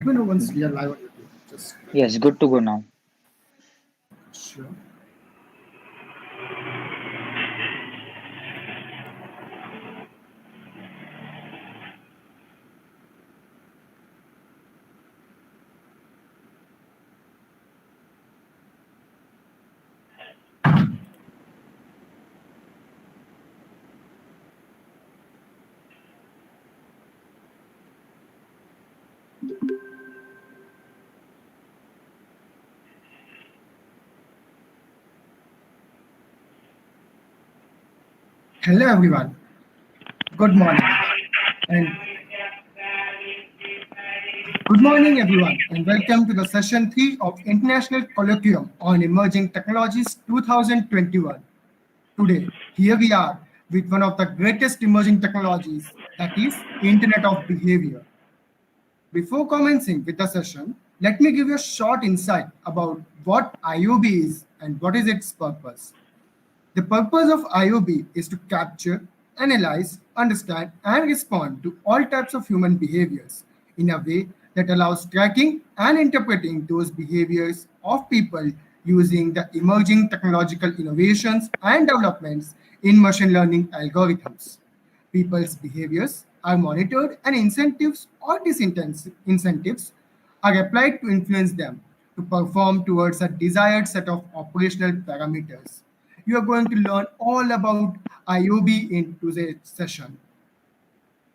me know once we are live on YouTube. Just Yes, good to go now. sure. Hello everyone. Good morning. And good morning everyone and welcome to the session 3 of International Colloquium on Emerging Technologies 2021. Today, here we are with one of the greatest emerging technologies, that is Internet of Behavior. Before commencing with the session, let me give you a short insight about what IoB is and what is its purpose. The purpose of IoB is to capture, analyze, understand, and respond to all types of human behaviors in a way that allows tracking and interpreting those behaviors of people using the emerging technological innovations and developments in machine learning algorithms. People's behaviors are monitored and incentives or disincentives are applied to influence them to perform towards a desired set of operational parameters. You are going to learn all about IoB in today's session.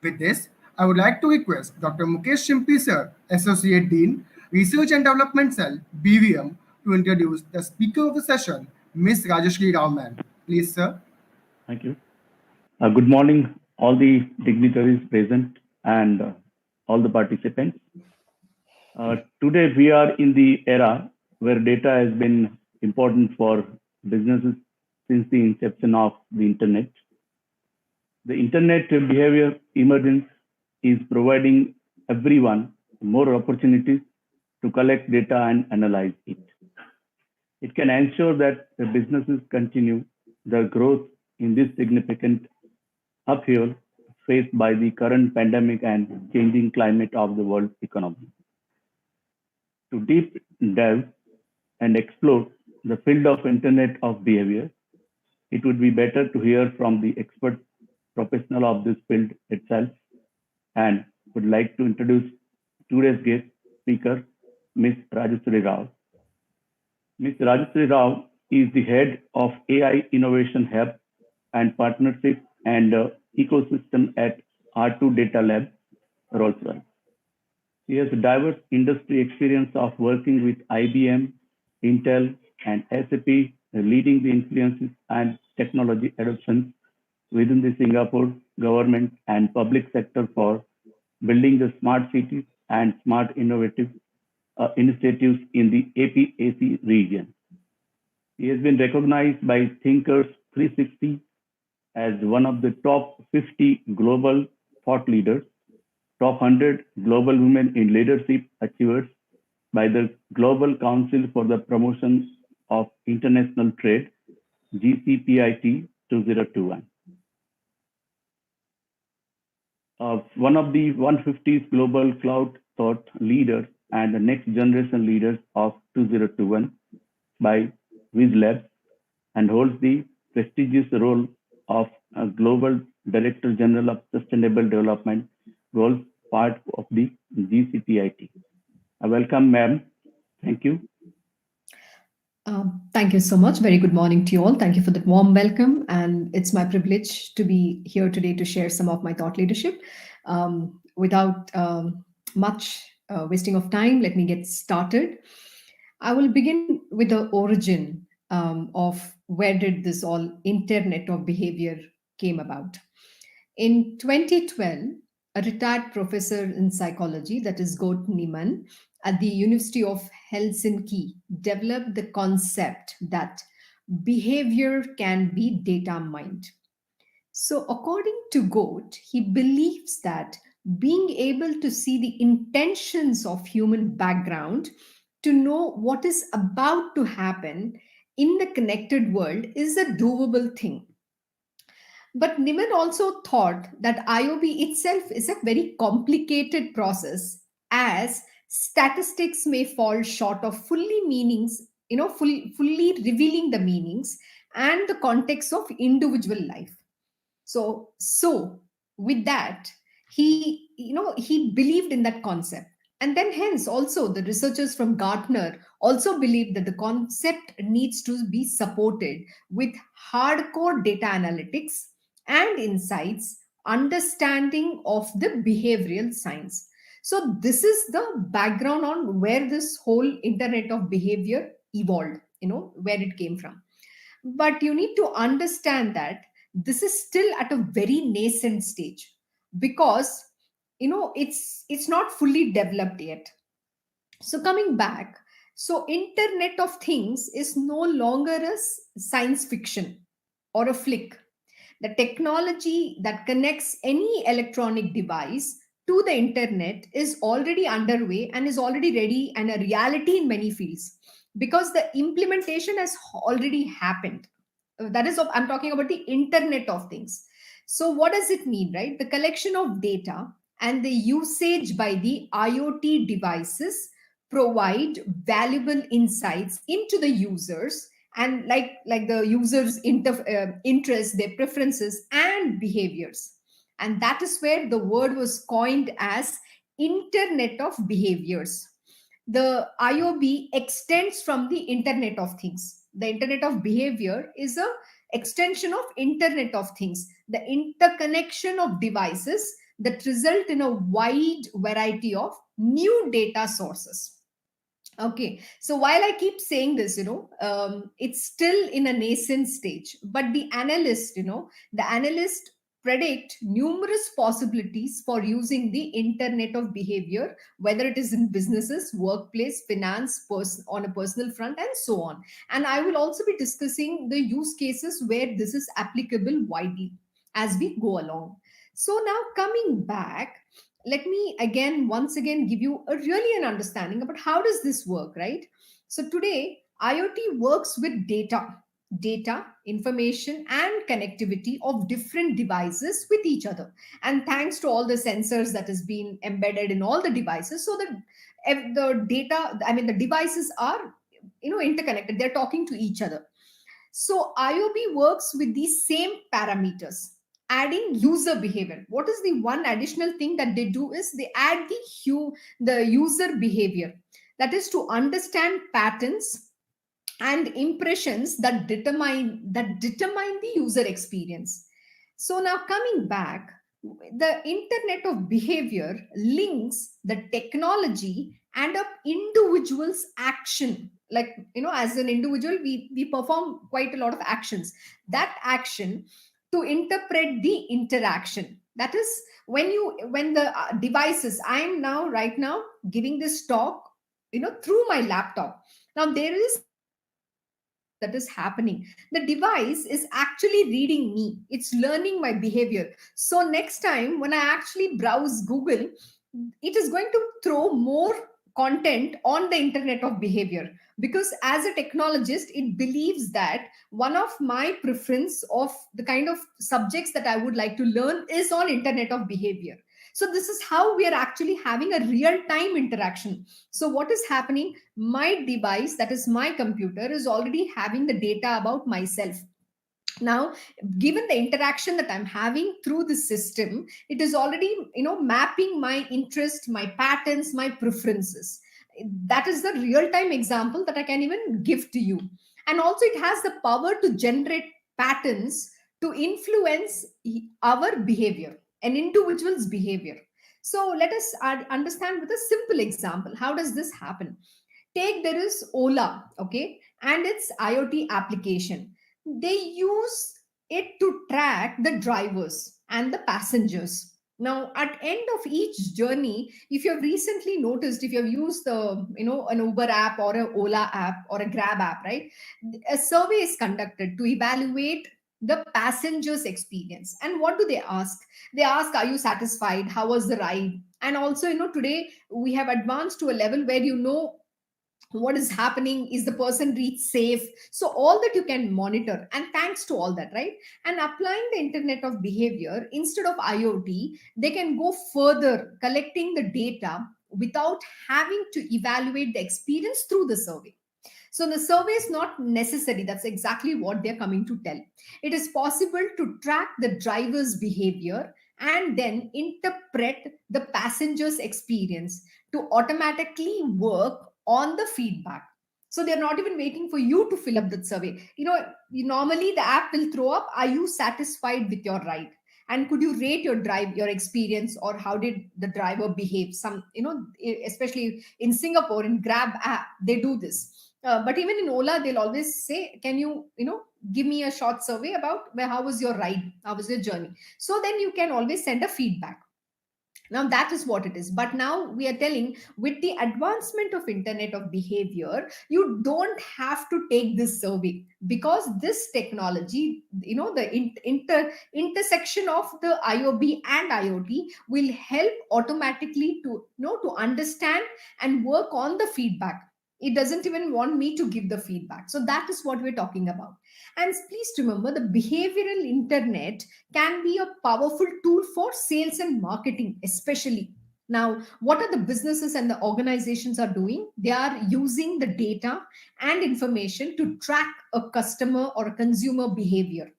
With this, I would like to request Dr. Mukesh Shimpi sir, Associate Dean, Research and Development Cell, BVM, to introduce the speaker of the session, Ms. Rajashree Rao ma'am. Please, sir. Thank you. Good morning, all the dignitaries present and all the participants. Today, we are in the era where data has been important for businesses since the inception of the internet. The internet behavior emergence is providing everyone more opportunities to collect data and analyze it. It can ensure that the businesses continue their growth in this significant upheaval faced by the current pandemic and changing climate of the world economy. To deep dive and explore the field of Internet of Behavior, it would be better to hear from the expert professional of this field itself, and would like to introduce today's guest speaker, Ms. Rajashree Rao. Ms. Rajashree Rao is the head of AI Innovation Hub and Partnership and Ecosystem at R2 Data Lab, Rolls-Royce. She has a diverse industry experience of working with IBM, Intel, and SAP, leading the influences and technology adoptions within the Singapore government and public sector for building the smart cities and smart innovative initiatives in the APAC region. He has been recognized by Thinkers 360 as one of the top 50 global thought leaders, top 100 global women in leadership achievers by the Global Council for the Promotion of International Trade, GCPIT 2021. One of the 150 global cloud thought leaders and the next generation leaders of 2021 by byWhizlabs, and holds the prestigious role of a Global Director General of Sustainable Development Goals, part of the GCPIT. Welcome, ma'am. Thank you. Thank you so much. Very good morning to you all. Thank you for that warm welcome. And it's my privilege to be here today to share some of my thought leadership. Without much wasting of time, let me get started. I will begin with the origin of where did this all Internet of Behavior came about. In 2012, a retired professor in psychology, that is Gort Niemann, at the University of Helsinki, developed the concept that behavior can be data mined. So, according to Gort, he believes that being able to see the intentions of human background to know what is about to happen in the connected world is a doable thing. But Niemann also thought that IoB itself is a very complicated process, as Statistics may fall short of fully meanings, fully revealing the meanings and the context of individual life. So with that, he believed in that concept. And then hence also the researchers from Gartner also believe that the concept needs to be supported with hardcore data analytics and insights, understanding of the behavioral science. So this is the background on where this whole internet of behavior evolved, where it came from. But you need to understand that this is still at a very nascent stage, because it's not fully developed yet. So coming back, so internet of things is no longer a science fiction or a flick. The technology that connects any electronic device to the internet is already underway and is already ready and a reality in many fields, because the implementation has already happened. That is, I'm talking about the internet of things. So what does it mean, right? The collection of data and the usage by the IoT devices provide valuable insights into the users, and like the users interests, their preferences and behaviors. And that is where the word was coined as internet of behaviors. The IoB extends from the internet of things. The internet of behavior is a extension of internet of things, the interconnection of devices that result in a wide variety of new data sources. Okay, so while I keep saying this, it's still in a nascent stage, but the analyst predict numerous possibilities for using the internet of behavior, whether it is in businesses, workplace, finance, on a personal front, and so on. And I will also be discussing the use cases where this is applicable widely as we go along. So now coming back, let me once again give you a really an understanding about how does this work, right? So today IoT works with data, information and connectivity of different devices with each other, and thanks to all the sensors that has been embedded in all the devices, so that the data, the devices are interconnected, they're talking to each other. So IoB works with these same parameters, adding user behavior. What is the one additional thing that they do is they add the user behavior, that is to understand patterns and impressions that determine the user experience. So now coming back, the internet of behavior links the technology and a individual's action. Like, as an individual, we perform quite a lot of actions. That action to interpret the interaction. That is, when the devices, I'm now right now giving this talk, through my laptop. Now there is that is happening. The device is actually reading me, it's learning my behavior. So next time when I actually browse Google, it is going to throw more content on the internet of behavior, because as a technologist it believes that one of my preference of the kind of subjects that I would like to learn is on internet of behavior. So this is how we are actually having a real time interaction. So what is happening, my device, that is my computer, is already having the data about myself. Now given the interaction that I'm having through the system, it is already mapping my interest, my patterns, my preferences. That is the real time example that I can even give to you. And also it has the power to generate patterns to influence our behavior, an individual's behavior. So let us understand with a simple example, how does this happen. Take, there is Ola, okay, and its IoT application. They use it to track the drivers and the passengers. Now at end of each journey, if you have recently noticed, if you have used the an Uber app or a Ola app or a Grab app, right, a survey is conducted to evaluate the passengers experience. And what do they ask? They ask, are you satisfied, how was the ride? And also, today we have advanced to a level where what is happening, is the person reached safe, so all that you can monitor. And thanks to all that, right, and applying the internet of behavior instead of IoT, they can go further, collecting the data without having to evaluate the experience through the survey. So the survey is not necessary. That's exactly what they're coming to tell. It is possible to track the driver's behavior and then interpret the passenger's experience to automatically work on the feedback. So they're not even waiting for you to fill up that survey. Normally the app will throw up, are you satisfied with your ride? And could you rate your experience, or how did the driver behave? Especially in Singapore, in Grab app, they do this. But even in Ola, they'll always say, can you give me a short survey about how was your ride? How was your journey? So then you can always send a feedback. Now that is what it is. But now we are telling, with the advancement of internet of behavior, you don't have to take this survey, because this technology, the intersection of the IoB and IoT will help automatically to understand and work on the feedback. It doesn't even want me to give the feedback. So that is what we're talking about. And please remember, the behavioral internet can be a powerful tool for sales and marketing, especially. Now, what are the businesses and the organizations are doing? They are using the data and information to track a customer or a consumer behavior.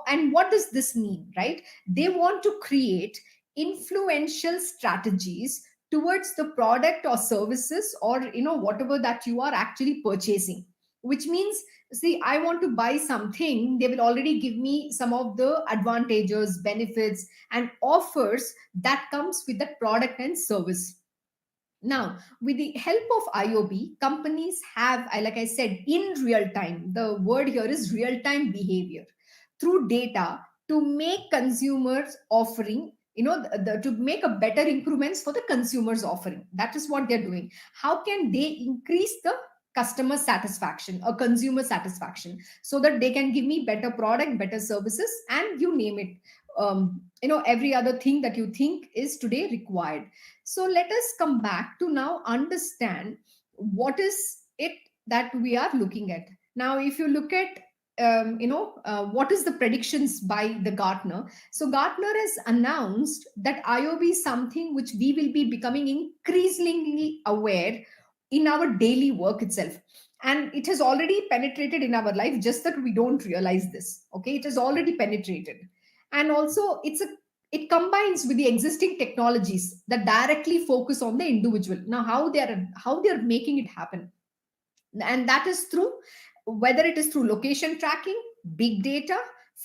And what does this mean, right? They want to create influential strategies towards the product or services, or whatever that you are actually purchasing. Which means, see, I want to buy something, they will already give me some of the advantages, benefits, and offers that comes with that product and service. Now, with the help of IoB, companies have, like I said, in real time, the word here is real time behavior, through data, to make consumers offering, to make a better improvements for the consumers offering. That is what they're doing. How can they increase the customer satisfaction or consumer satisfaction, so that they can give me better product, better services, and you name it, every other thing that you think is today required. So let us come back to now understand what is it that we are looking at. Now, if you look at what is the predictions by the Gartner? So Gartner has announced that IoB is something which we will be becoming increasingly aware in our daily work itself. And it has already penetrated in our life, just that we don't realize this. Okay, it has already penetrated. And also it combines with the existing technologies that directly focus on the individual. Now, how they are making it happen, and that is through, whether it is through location tracking, big data,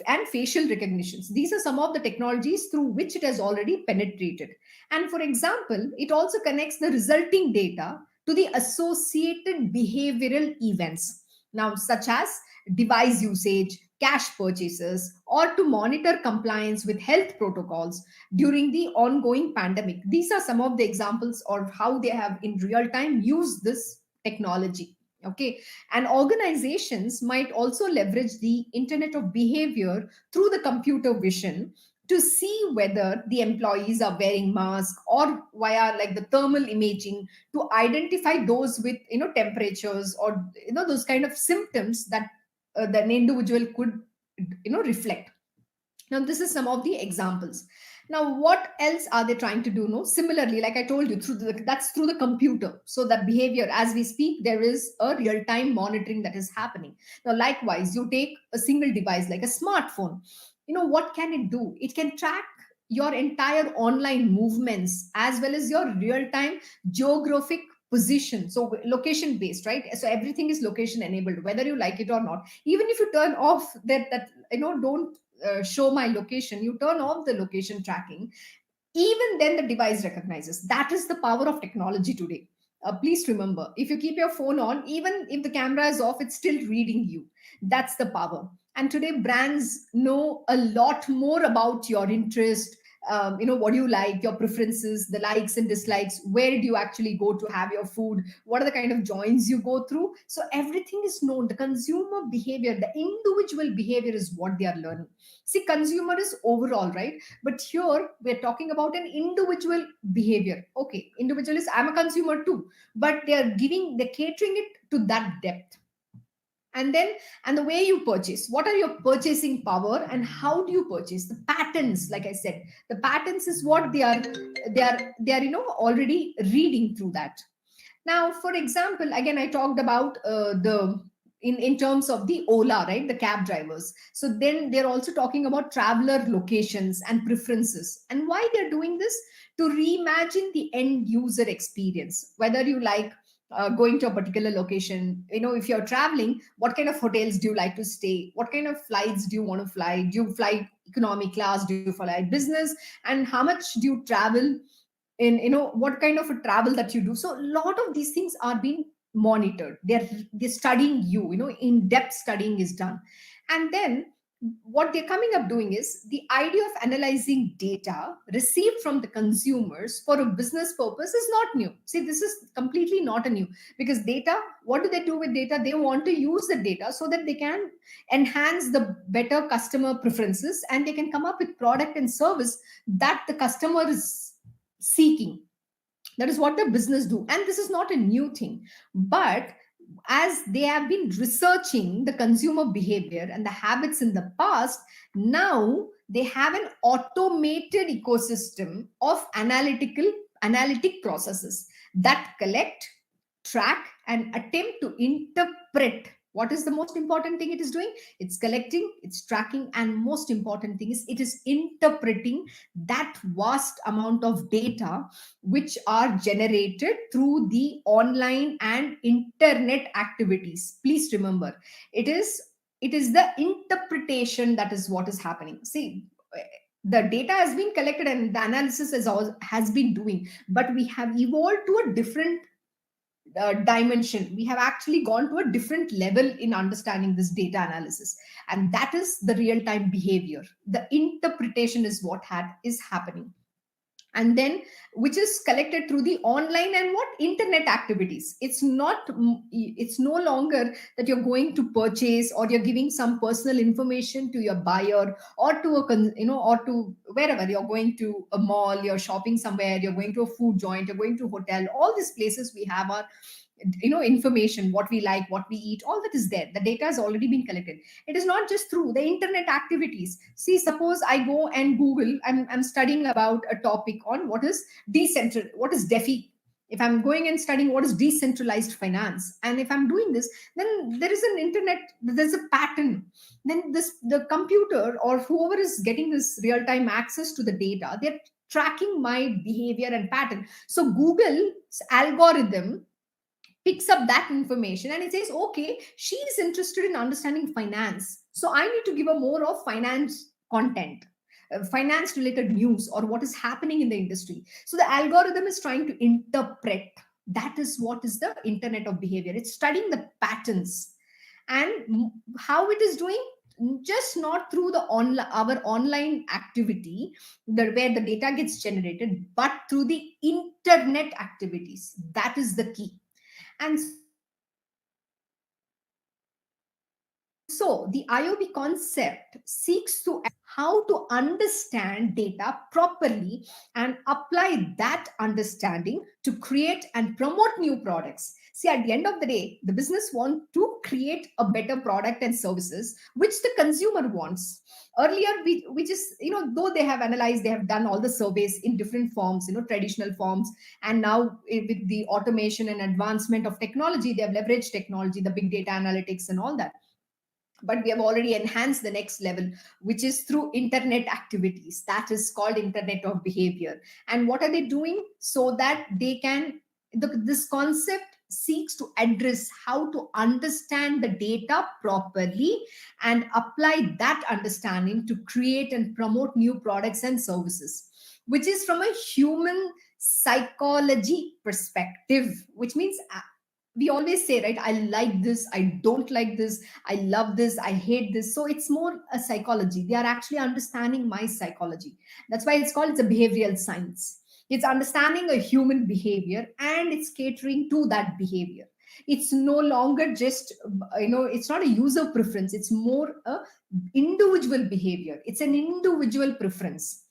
and facial recognitions. These are some of the technologies through which it has already penetrated. And for example, it also connects the resulting data to the associated behavioral events, now such as device usage, cash purchases, or to monitor compliance with health protocols during the ongoing pandemic. These are some of the examples of how they have in real time used this technology. Okay. And organizations might also leverage the internet of behavior through the computer vision to see whether the employees are wearing masks, or via like the thermal imaging to identify those with temperatures, or those kind of symptoms that an individual could reflect. Now, this is some of the examples. Now, what else are they trying to do? No, similarly, like I told you, that's through the computer. So that behavior, as we speak, there is a real-time monitoring that is happening. Now, likewise, you take a single device like a smartphone. What can it do? It can track your entire online movements as well as your real-time geographic position. So location based, right? So everything is location enabled, whether you like it or not. Even if you turn off don't show my location, you turn off the location tracking, even then the device recognizes. That is the power of technology today. Please remember, if you keep your phone on, even if the camera is off, it's still reading you. That's the power. And today brands know a lot more about your interest, what do you like, your preferences, the likes and dislikes, where do you actually go to have your food, what are the kind of joints you go through. So everything is known. The consumer behavior, the individual behavior is what they are learning. See, consumer is overall, right? But here we're talking about an individual behavior. Okay, individual is, I'm a consumer too, but they're catering it to that depth. And then, and the way you purchase, what are your purchasing power and how do you purchase? The patterns, like I said, the patterns is what they are already reading through that. Now, for example, again, I talked about the in terms of the Ola, right? The cab drivers. So then they're also talking about traveler locations and preferences. And why they're doing this? To reimagine the end user experience, whether you like going to a particular location. If you're traveling, what kind of hotels do you like to stay? What kind of flights do you want to fly? Do you fly economy class? Do you fly business? And how much do you travel in, what kind of a travel that you do? So a lot of these things are being monitored. They're studying you, in depth studying is done. And then what they're coming up doing is the idea of analyzing data received from the consumers for a business purpose is not new. See, this is completely not a new, because data, what do they do with data? They want to use the data so that they can enhance the better customer preferences, and they can come up with product and service that the customer is seeking. That is what the business do, and this is not a new thing. But as they have been researching the consumer behavior and the habits in the past, now they have an automated ecosystem of analytic processes that collect, track, and attempt to interpret. What is the most important thing it is doing? It's collecting, it's tracking, and most important thing is it is interpreting that vast amount of data which are generated through the online and internet activities. Please remember, it is the interpretation that is what is happening. See, the data has been collected and the analysis has been doing, but we have evolved to a different dimension. We have actually gone to a different level in understanding this data analysis, and that is the real time behavior. The interpretation is what is happening, and then which is collected through the online and what internet activities. It's no longer that you're going to purchase or you're giving some personal information to your buyer, or to or to wherever you're going, to a mall, you're shopping somewhere, you're going to a food joint, you're going to a hotel. All these places we have our information, what we like, what we eat, all that is there. The data has already been collected. It is not just through the internet activities. See, suppose I go and Google, I'm studying about a topic on what is DeFi. If I'm going and studying what is decentralized finance, and if I'm doing this, then there's a pattern. Then the computer or whoever is getting this real-time access to the data, they're tracking my behavior and pattern. So Google's algorithm picks up that information and it says, okay, she is interested in understanding finance, so I need to give her more of finance content, finance related news, or what is happening in the industry. So the algorithm is trying to interpret. That is what is the internet of behavior. It's studying the patterns. And how it is doing? Just not through our online activity, where the data gets generated, but through the internet activities. That is the key. And so the IoB concept seeks to how to understand data properly and apply that understanding to create and promote new products. See, at the end of the day, the business wants to create a better product and services which the consumer wants. Earlier, we just, though they have analyzed, they have done all the surveys in different forms, traditional forms. And now with the automation and advancement of technology, they have leveraged technology, the big data analytics and all that. But we have already enhanced the next level, which is through internet activities. That is called internet of behavior. And what are they doing? So that they can, this concept seeks to address how to understand the data properly and apply that understanding to create and promote new products and services, which is from a human psychology perspective, which means we always say, right, I like this, I don't like this, I love this, I hate this. So it's more a psychology. They are actually understanding my psychology. That's why it's a behavioral science. It's understanding a human behavior and it's catering to that behavior. It's no longer just, it's not a user preference. It's more a individual behavior. It's an individual preference.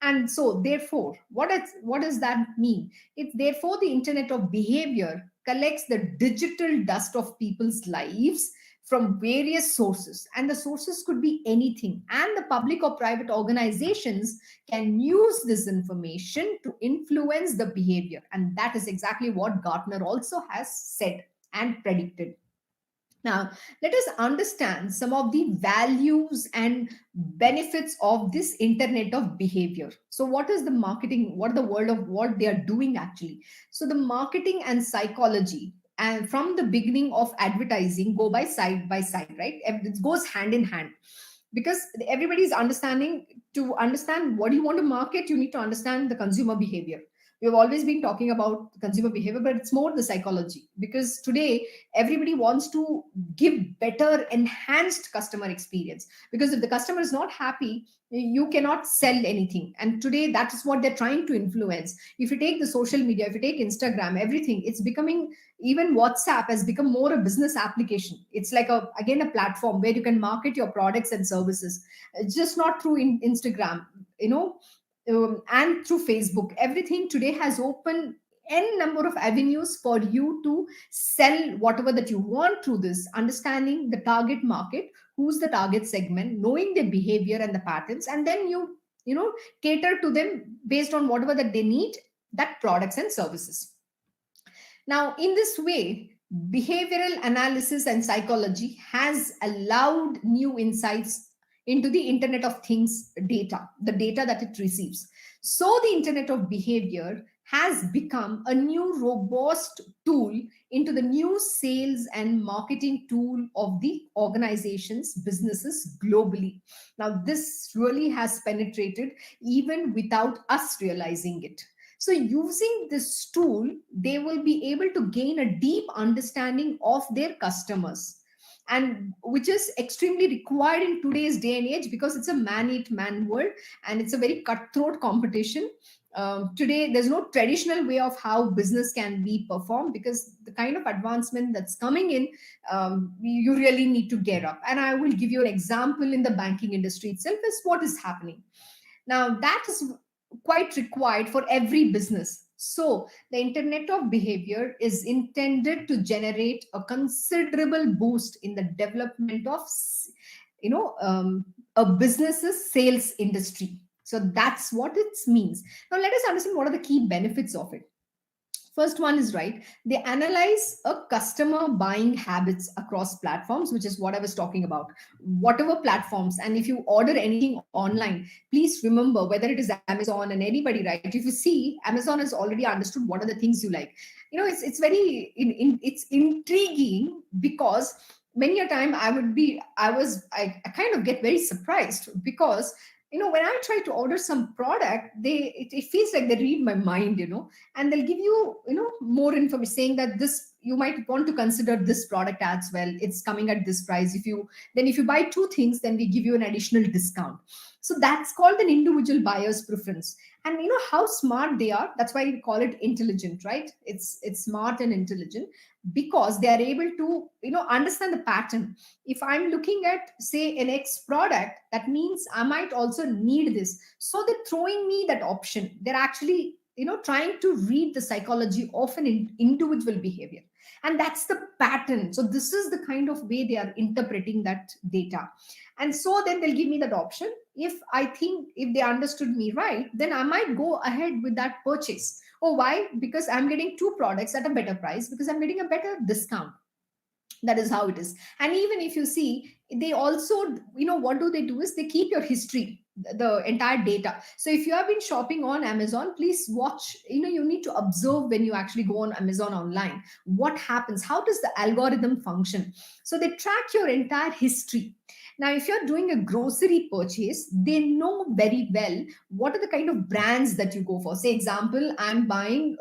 And so therefore, what does that mean? It's therefore the internet of behavior collects the digital dust of people's lives, from various sources, and the sources could be anything, and the public or private organizations can use this information to influence the behavior. And that is exactly what Gartner also has said and predicted. Now, let us understand some of the values and benefits of this internet of behavior. So, what is the marketing? What the world of what they are doing actually? So, the marketing and psychology, and from the beginning of advertising, go by side, right? It goes hand in hand, because everybody is understanding. To understand what you want to market, you need to understand the consumer behavior. We've always been talking about consumer behavior, but it's more the psychology, because today everybody wants to give better enhanced customer experience, because if the customer is not happy, you cannot sell anything. And today that is what they're trying to influence. If you take the social media, if you take Instagram, everything, it's becoming, even WhatsApp has become more a business application. It's like again a platform where you can market your products and services. It's just not through Instagram, and through Facebook. Everything today has opened n number of avenues for you to sell whatever that you want through this. Understanding the target market, who's the target segment, knowing their behavior and the patterns, and then you cater to them based on whatever that they need, that products and services. Now, in this way, behavioral analysis and psychology has allowed new insights into the Internet of Things data, the data that it receives. So, the Internet of Behavior has become a new robust tool into the new sales and marketing tool of the organizations, businesses globally. Now, this really has penetrated even without us realizing it. So, using this tool, they will be able to gain a deep understanding of their customers, and which is extremely required in today's day and age, because it's a man-eat man world, and it's a very cutthroat competition. Today, there's no traditional way of how business can be performed, because the kind of advancement that's coming in, you really need to gear up. And I will give you an example in the banking industry itself is what is happening. Now, that is quite required for every business. So, the Internet of Behavior is intended to generate a considerable boost in the development of, a business's sales industry. So, that's what it means. Now, let us understand what are the key benefits of it. First one is, right, they analyze a customer buying habits across platforms, which is what I was talking about. Whatever platforms, and if you order anything online, please remember, whether it is Amazon and anybody, right? If you see, Amazon has already understood what are the things you like. It's very it's intriguing, because many a time I kind of get very surprised, because when I try to order some product, it feels like they read my mind, and they'll give you more information, saying that this, you might want to consider this product as well, it's coming at this price. If you buy two things, then we give you an additional discount. So that's called an individual buyer's preference. And how smart they are, that's why we call it intelligent, right? It's smart and intelligent, because they are able to understand the pattern. If I'm looking at, say, an X product, that means I might also need this, so they're throwing me that option. They're actually trying to read the psychology of an individual behavior, and that's the pattern. So this is the kind of way they are interpreting that data. And so then they'll give me that option. If they understood me right, then I might go ahead with that purchase. Oh, why? Because I'm getting two products at a better price, because I'm getting a better discount. That is how it is. And even if you see, they also, what do they do is they keep your history, the entire data. So if you have been shopping on Amazon, please watch, you need to observe when you actually go on Amazon online, what happens, how does the algorithm function. So they track your entire history. Now, if you're doing a grocery purchase, they know very well what are the kind of brands that you go for. Say, example, I'm buying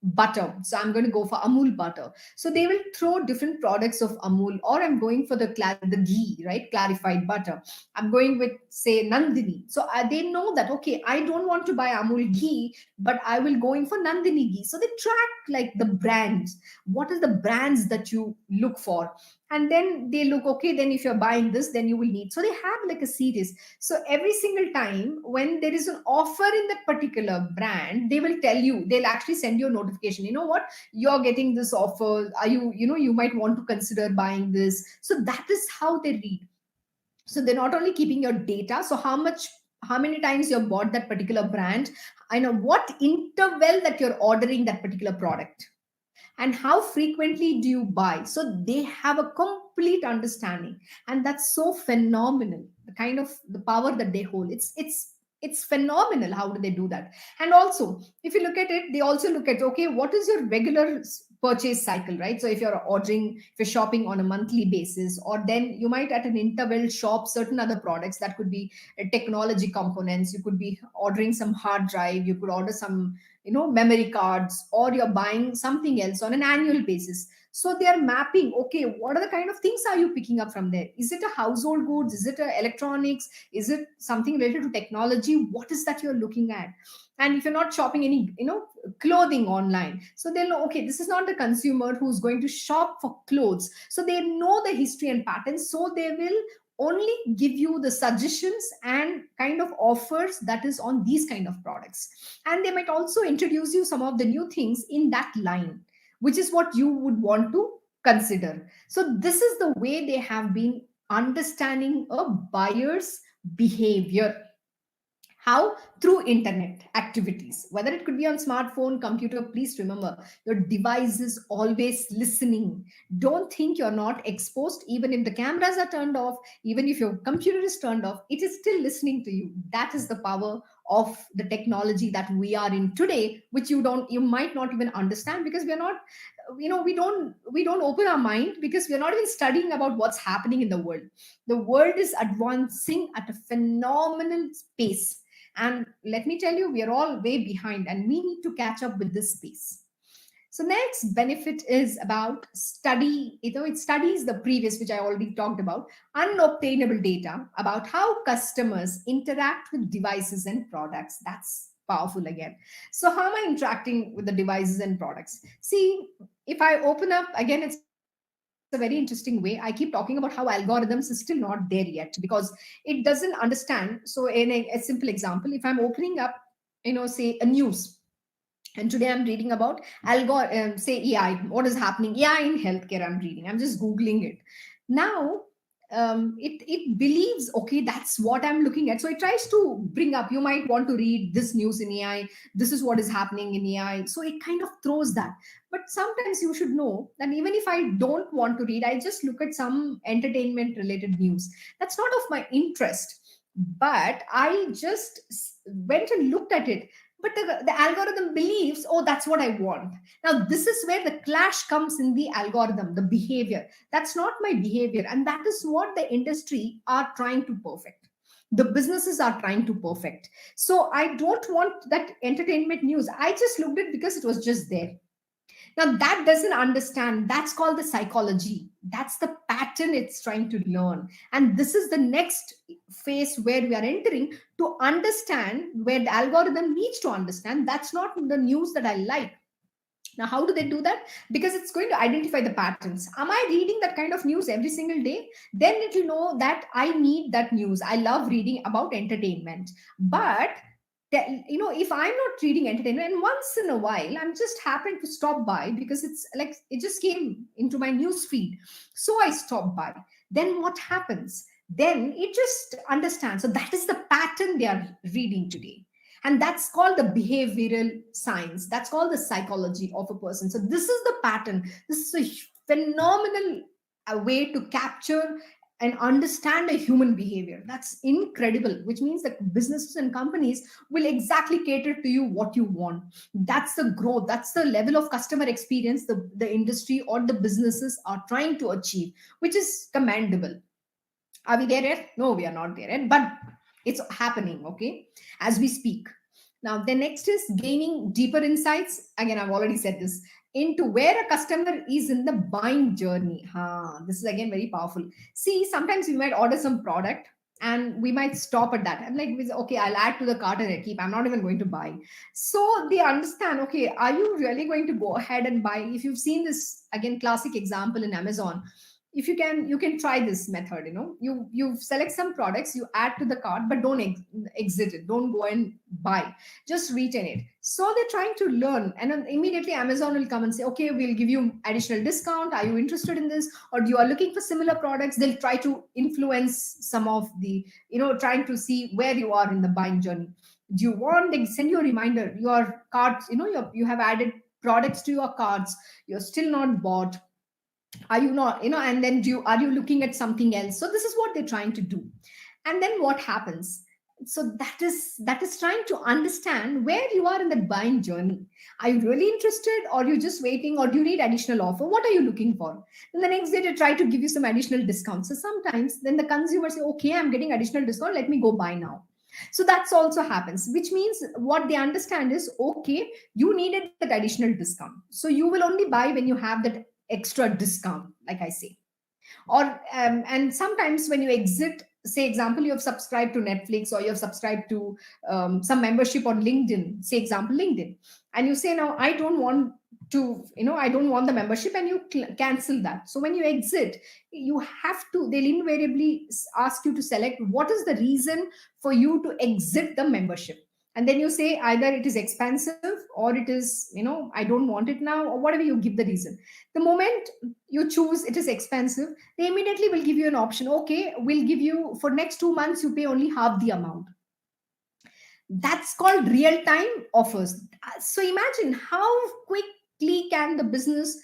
butter, so I'm going to go for Amul butter. So they will throw different products of Amul, or I'm going for the ghee, right, clarified butter. I'm going with, say, Nandini. So they know that, okay, I don't want to buy Amul ghee, but I will go in for Nandini ghee. So they track like the brands. What are the brands that you look for? And then they look, okay, then if you're buying this, then you will need. So they have like a series. So every single time when there is an offer in that particular brand, they will tell you, they'll actually send you a notification notification, you know what, you're getting this offer, are you, you might want to consider buying this. So that is how they read. So they're not only keeping your data, so how many times you have bought that particular brand, I know what interval that you're ordering that particular product, and how frequently do you buy. So they have a complete understanding, and that's so phenomenal, the kind of the power that they hold. It's phenomenal. How do they do that? And also, if you look at it, they also look at, okay, what is your regular purchase cycle, right? So if you're ordering, if you're shopping on a monthly basis, or then you might at an interval shop certain other products, that could be technology components, you could be ordering some hard drive, you could order some, memory cards, or you're buying something else on an annual basis. So they are mapping, okay, what are the kind of things are you picking up from there? Is it a household goods, is it a electronics, is it something related to technology? What is that you're looking at? And if you're not shopping any, clothing online, so they'll know, okay, this is not the consumer who's going to shop for clothes. So they know the history and patterns, so they will only give you the suggestions and kind of offers that is on these kind of products. And they might also introduce you some of the new things in that line, which is what you would want to consider. So this is the way they have been understanding a buyer's behavior. How? Through internet activities, whether it could be on smartphone, computer. Please remember, your device is always listening. Don't think you're not exposed. Even if the cameras are turned off, even if your computer is turned off, it is still listening to you. That is the power of the technology that we are in today, which you might not even understand, because we are not, we don't open our mind, because we are not even studying about what's happening in the world. The world is advancing at a phenomenal pace, and let me tell you, we are all way behind, and we need to catch up with this space. So next benefit is about study. It studies the previous, which I already talked about, unobtainable data about how customers interact with devices and products. That's powerful again. So how am I interacting with the devices and products? See, if I open up, again, it's a very interesting way. I keep talking about how algorithms is still not there yet, because it doesn't understand. So in a simple example, if I'm opening up, say a news, and today I'm reading about say AI, what is happening, AI in healthcare. I'm reading, I'm just Googling it. Now, it believes, okay, that's what I'm looking at. So it tries to bring up, you might want to read this news in AI. This is what is happening in AI. So it kind of throws that. But sometimes you should know that even if I don't want to read, I just look at some entertainment related news. That's not of my interest. But I just went and looked at it, but the algorithm believes, oh, that's what I want. Now this is where the clash comes in the algorithm, the behavior. That's not my behavior, and that is what the industry are trying to perfect, the businesses are trying to perfect. So I don't want that entertainment news, I just looked at it because it was just there. Now that doesn't understand. That's called the psychology. That's the pattern it's trying to learn. And this is the next phase where we are entering, to understand where the algorithm needs to understand. That's not the news that I like. Now, how do they do that? Because it's going to identify the patterns. Am I reading that kind of news every single day? Then it will know that I need that news. I love reading about entertainment. But if I'm not reading entertainment, and once in a while I'm just happen to stop by because it's like it just came into my news feed, so I stop by, then what happens? Then it just understands. So that is the pattern they are reading today. And that's called the behavioral science. That's called the psychology of a person. So this is the pattern. This is a phenomenal way to capture and understand a human behavior. That's incredible, which means that businesses and companies will exactly cater to you what you want. That's the growth. That's the level of customer experience the industry or the businesses are trying to achieve, which is commendable. Are we there yet? No, we are not there yet, but it's happening, okay, as we speak. Now, the next is gaining deeper insights. Again, I've already said this, into where a customer is in the buying journey. This is again very powerful. See, sometimes we might order some product and we might stop at that. I'm like, okay, I'll add to the cart and I keep. I'm not even going to buy. So they understand, okay, are you really going to go ahead and buy? If you've seen this, again, classic example in Amazon, if you can, you can try this method. You select some products, you add to the cart, but don't exit it, don't go and buy, just retain it. So they're trying to learn, and then immediately Amazon will come and say, okay, we'll give you additional discount, are you interested in this, or you are looking for similar products. They'll try to influence some of the, trying to see where you are in the buying journey. Do you want, they send you a reminder, your carts, you have added products to your carts, you're still not bought, are you not, and then are you looking at something else? So this is what they're trying to do. And then what happens? So that is trying to understand where you are in that buying journey. Are you really interested, or you just waiting, or do you need additional offer? What are you looking for? Then the next day they try to give you some additional discount. So sometimes then the consumer say, okay, I'm getting additional discount, let me go buy now. So that's also happens, which means what they understand is, okay, you needed that additional discount, so you will only buy when you have that extra discount, like I say. Or and sometimes when you exit, say example, you have subscribed to Netflix, or you have subscribed to some membership on LinkedIn, say example LinkedIn, and you say, now I don't want to, I don't want the membership, and you cancel that. So when you exit, you have to, they'll invariably ask you to select what is the reason for you to exit the membership. And then you say either it is expensive, or it is, I don't want it now, or whatever, you give the reason. The moment you choose it is expensive, they immediately will give you an option, okay, we'll give you for next 2 months, you pay only half the amount. That's called real time offers. So imagine how quickly can the business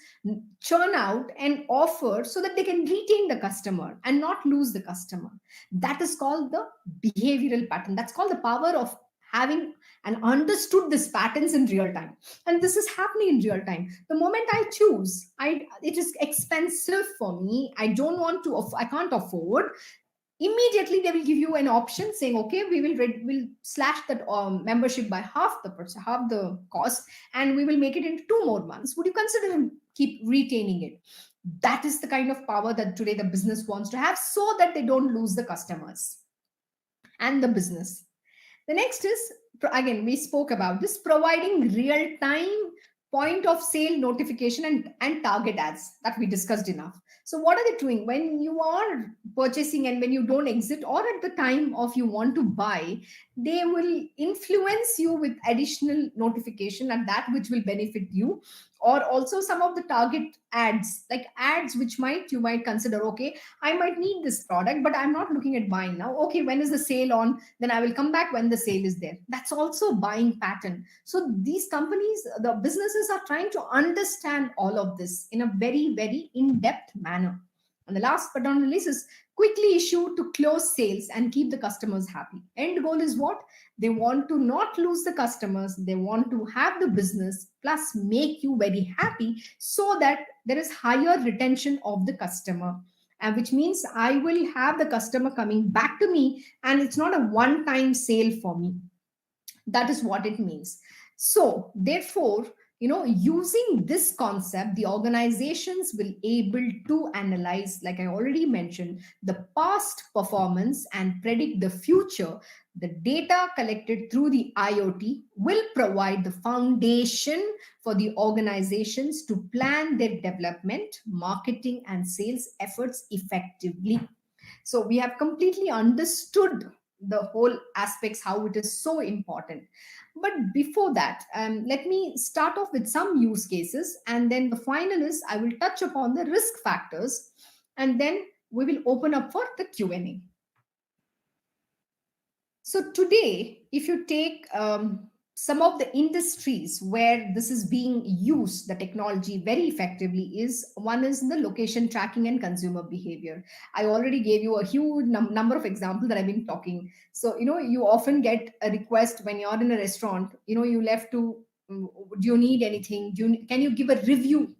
churn out an offer so that they can retain the customer and not lose the customer. That is called the behavioral pattern. That's called the power of having and understood these patterns in real time. And this is happening in real time. The moment I choose, it is expensive for me, I don't want to, I can't afford, immediately they will give you an option saying, okay, we'll slash that membership by half the cost, and we will make it into 2 more months. Would you consider and keep retaining it? That is the kind of power that today the business wants to have, so that they don't lose the customers and the business. The next is, again, we spoke about this, providing real time point of sale notification and target ads, that we discussed enough. So what are they doing when you are purchasing and when you don't exit, or at the time of you want to buy? They will influence you with additional notification, and that which will benefit you. Or also some of the target ads, like ads which you might consider, okay, I might need this product, but I'm not looking at buying now. Okay, when is the sale on? Then I will come back when the sale is there. That's also buying pattern. So these companies, the businesses are trying to understand all of this in a very, very in-depth manner. And the last but not the least is quickly issue to close sales and keep the customers happy. End goal is what? They want to not lose the customers. They want to have the business plus make you very happy, so that there is higher retention of the customer. And which means I will have the customer coming back to me, and it's not a one-time sale for me. That is what it means. So therefore, using this concept, the organizations will able to analyze, like I already mentioned, the past performance and predict the future. The data collected through the IoT will provide the foundation for the organizations to plan their development, marketing, and sales efforts effectively. So we have completely understood the whole aspects, how it is so important. But before that, let me start off with some use cases, and then the final is I will touch upon the risk factors, and then we will open up for the Q&A. So today, if you take some of the industries where this is being used, the technology very effectively, is one is the location tracking and consumer behavior. I already gave you a huge number of examples that I've been talking. So, you often get a request when you're in a restaurant, you left to, do you need anything? Can you give a review?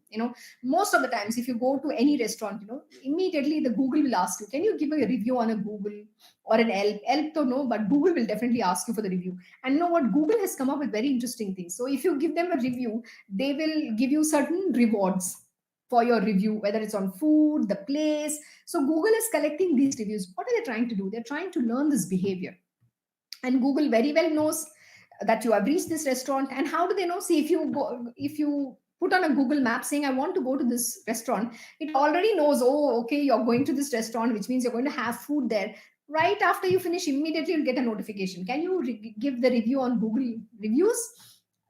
Most of the times, if you go to any restaurant, immediately the Google will ask you, can you give a review on a Google or an Elp? Elp to no, but Google will definitely ask you for the review. And you know what? Google has come up with very interesting things. So if you give them a review, they will give you certain rewards for your review, whether it's on food, the place. So Google is collecting these reviews. What are they trying to do? They're trying to learn this behavior. And Google very well knows that you have reached this restaurant. And how do they know? See, if you put on a Google map saying, I want to go to this restaurant, it already knows, oh, okay, you're going to this restaurant, which means you're going to have food there. Right after you finish, immediately you'll get a notification. Can you give the review on Google reviews?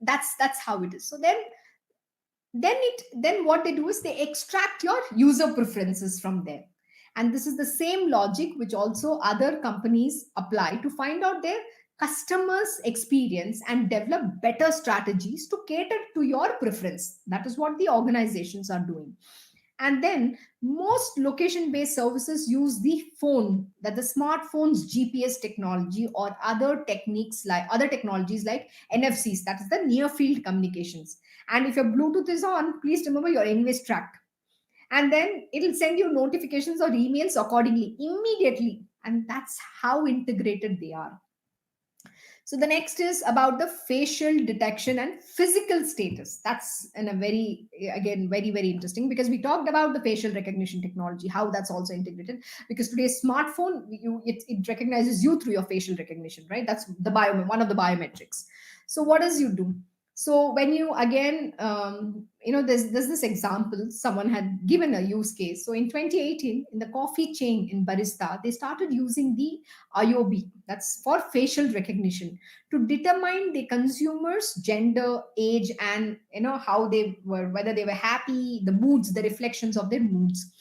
That's how it is. So then what they do is they extract your user preferences from there. And this is the same logic which also other companies apply to find out their customers experience and develop better strategies to cater to your preference. That is what the organizations are doing. And then most location based services use the phone, that the smartphone's GPS technology or other techniques like other technologies like NFCs, that is the near field communications. And if your Bluetooth is on, please remember your anyways tracked. And then it'll send you notifications or emails accordingly immediately. And that's how integrated they are. So the next is about the facial detection and physical status. That's in a very, again, very, very interesting, because we talked about the facial recognition technology, how that's also integrated. Because today's smartphone, it recognizes you through your facial recognition, right? That's the one of the biometrics. So what does you do? So when you again, there's this example someone had given a use case. So in 2018, in the coffee chain in Barista, they started using the IoB, that's for facial recognition, to determine the consumer's gender, age, and how they were, whether they were happy, the moods, the reflections of their moods.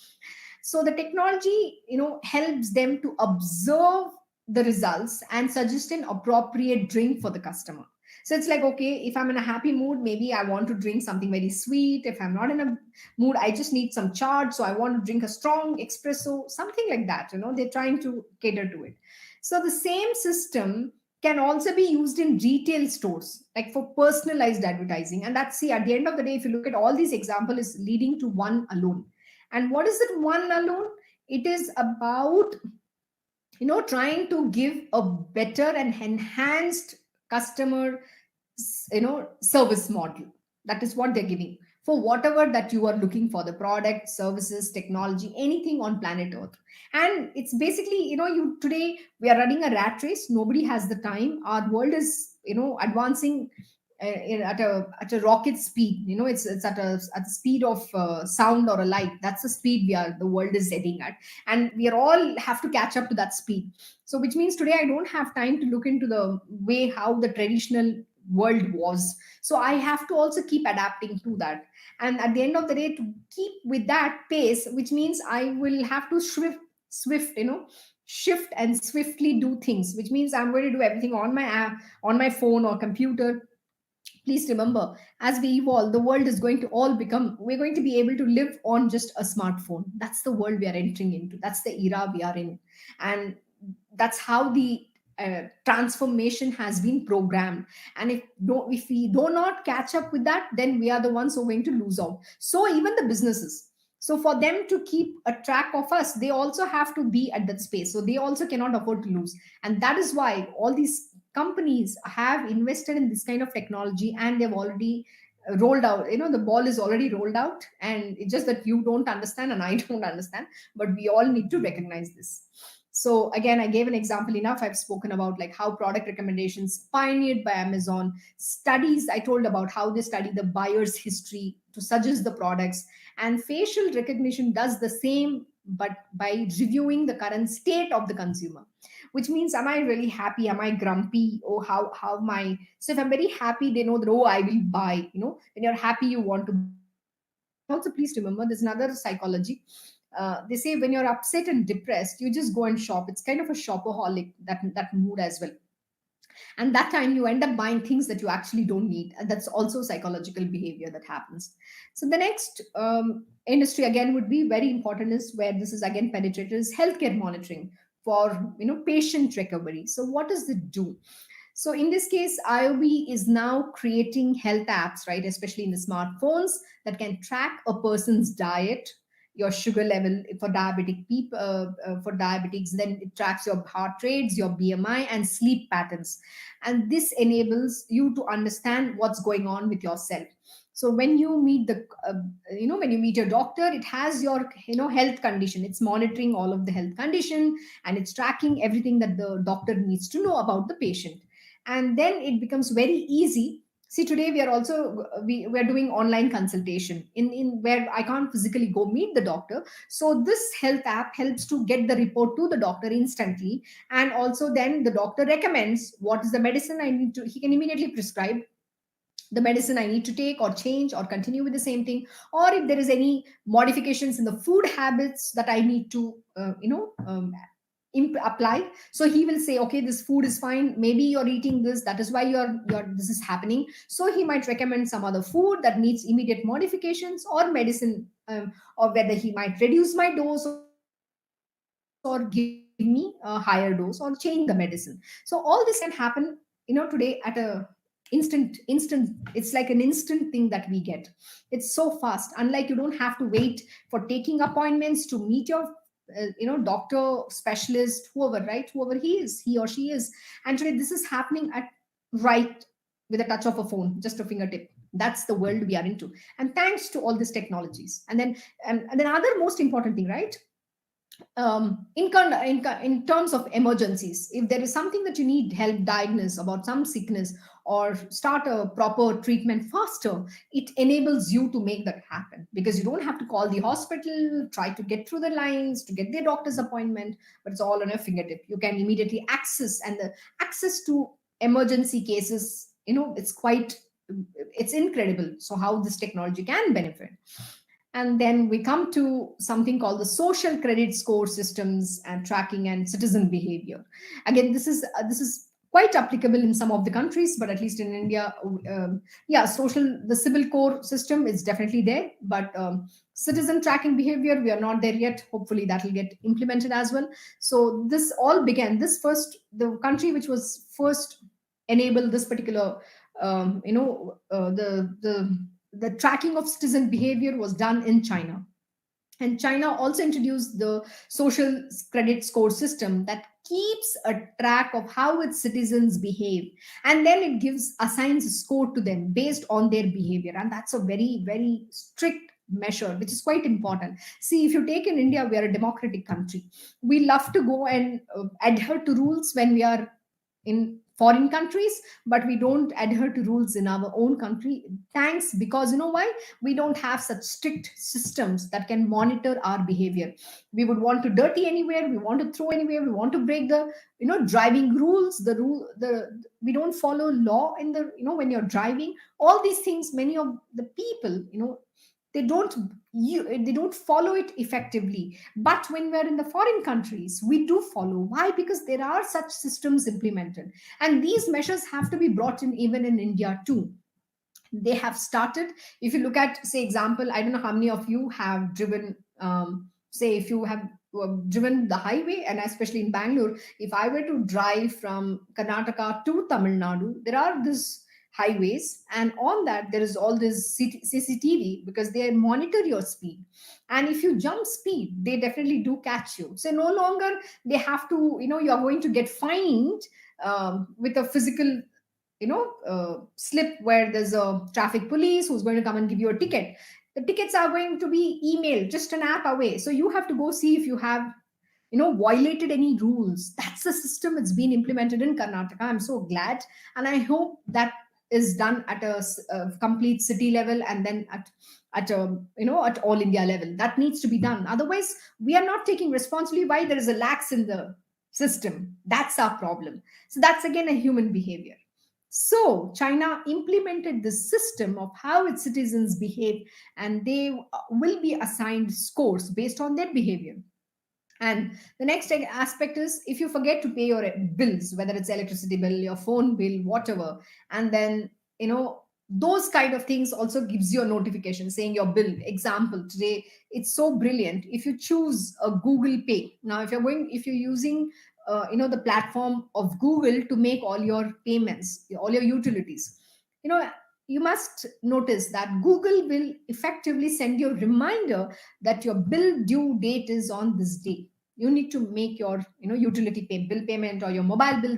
So the technology, helps them to observe the results and suggest an appropriate drink for the customer. So it's like, okay, if I'm in a happy mood, maybe I want to drink something very sweet. If I'm not in a mood, I just need some charge. So I want to drink a strong espresso, something like that. They're trying to cater to it. So the same system can also be used in retail stores, like for personalized advertising. And that's, see, at the end of the day, if you look at all these examples, is leading to one alone. And what is it, one alone? It is about, trying to give a better and enhanced customer service model. That is what they're giving for whatever that you are looking for, the product, services, technology, anything on planet earth. And it's basically, you today we are running a rat race. Nobody has the time. Our world is advancing at a rocket speed. It's at the speed of sound or a light. That's the speed the world is heading at, and we are all have to catch up to that speed. So which means today I don't have time to look into the way how the traditional world was. So I have to also keep adapting to that. And at the end of the day, to keep with that pace, which means I will have to shift and swiftly do things, which means I'm going to do everything on my app, on my phone or computer. Please remember, as we evolve, the world is going to all become, we're going to be able to live on just a smartphone. That's the world we are entering into. That's the era we are in. And that's how the transformation has been programmed. And if we do not catch up with that, then we are the ones who are going to lose out. So even the businesses, so for them to keep a track of us, they also have to be at that space. So they also cannot afford to lose. And that is why all these companies have invested in this kind of technology, and they've already rolled out, the ball is already rolled out, and it's just that you don't understand and I don't understand, but we all need to recognize this. So again, I gave an example enough. I've spoken about like how product recommendations pioneered by Amazon, studies I told about how they study the buyer's history to suggest the products, and facial recognition does the same, but by reviewing the current state of the consumer, which means, am I really happy? Am I grumpy? Or how my, so if I'm very happy, they know that, oh, I will buy, when you're happy, you want to. Also, please remember, there's another psychology. They say when you're upset and depressed, you just go and shop. It's kind of a shopaholic, that mood as well. And that time you end up buying things that you actually don't need. And that's also psychological behavior that happens. So the next industry again would be very important, is where this is again penetrated, is healthcare monitoring for patient recovery. So what does it do? So in this case, IoB is now creating health apps, right, especially in the smartphones, that can track a person's diet, your sugar level for diabetic people, for diabetics. Then it tracks your heart rates, your BMI, and sleep patterns. And this enables you to understand what's going on with yourself. So when you meet when you meet your doctor, it has your health condition. It's monitoring all of the health condition, and it's tracking everything that the doctor needs to know about the patient. And then it becomes very easy See, today we are also we are doing online consultation in where I can't physically go meet the doctor. So this health app helps to get the report to the doctor instantly, and also then the doctor recommends what is the medicine I need to. He can immediately prescribe the medicine I need to take or change or continue with the same thing, or if there is any modifications in the food habits that I need to apply. So he will say, okay, this food is fine, maybe you're eating this, that is why you're this is happening. So he might recommend some other food that needs immediate modifications or medicine, or whether he might reduce my dose or give me a higher dose or change the medicine. So all this can happen, today at a instant. It's like an instant thing that we get. It's so fast, unlike you don't have to wait for taking appointments to meet your doctor, specialist, whoever, right, whoever he or she is. And today this is happening at right with a touch of a phone, just a fingertip. That's the world we are into, and thanks to all these technologies. And then other most important thing, right, in terms of emergencies, if there is something that you need help diagnose about some sickness or start a proper treatment faster, it enables you to make that happen, because you don't have to call the hospital, try to get through the lines to get their doctor's appointment, but it's all on your fingertip. You can immediately access, and the access to emergency cases, it's incredible. So how this technology can benefit. And then we come to something called the social credit score systems and tracking and citizen behavior. Again, this is quite applicable in some of the countries, but at least in India, the civil core system is definitely there, but citizen tracking behavior, we are not there yet. Hopefully, that will get implemented as well. So this all began. The country which was first enabled this particular, the tracking of citizen behavior was done in China. And China also introduced the social credit score system that keeps a track of how its citizens behave. And then it assigns a score to them based on their behavior. And that's a very, very strict measure, which is quite important. See, if you take in India, we are a democratic country. We love to go and adhere to rules when we are in foreign countries, but we don't adhere to rules in our own country. Thanks, because you know why? We don't have such strict systems that can monitor our behavior. We would want to dirty anywhere, we want to throw anywhere, we want to break the driving rules. The we don't follow law in the when you're driving. All these things, many of the people, they don't they don't follow it effectively. But when we're in the foreign countries, we do follow. Why? Because there are such systems implemented, and these measures have to be brought in even in India too. They have started. If you look at, say, example, I don't know how many of you have driven, say, if you have driven the highway, and especially in Bangalore, if I were to drive from Karnataka to Tamil Nadu, there are this highways, and on that there is all this CCTV, because they monitor your speed. And if you jump speed, they definitely do catch you. So no longer they have to, you're going to get fined with a physical slip where there's a traffic police who's going to come and give you a ticket. The tickets are going to be emailed just an app away, so you have to go see if you have violated any rules. That's the system. It's been implemented in Karnataka. I'm so glad, and I hope that is done at a complete city level, and then at a at all India level. That needs to be done. Otherwise, we are not taking responsibility. Why? There is a lax in the system. That's our problem. So that's again a human behavior. So China implemented this system of how its citizens behave, and they will be assigned scores based on their behavior. And the next aspect is, if you forget to pay your bills, whether it's electricity bill, your phone bill, whatever, and then those kind of things also gives you a notification saying your bill. Example, today it's so brilliant. If you choose a Google Pay, now if you're using the platform of Google to make all your payments, all your utilities, you must notice that Google will effectively send you a reminder that your bill due date is on this day. You need to make your utility bill payment or your mobile bill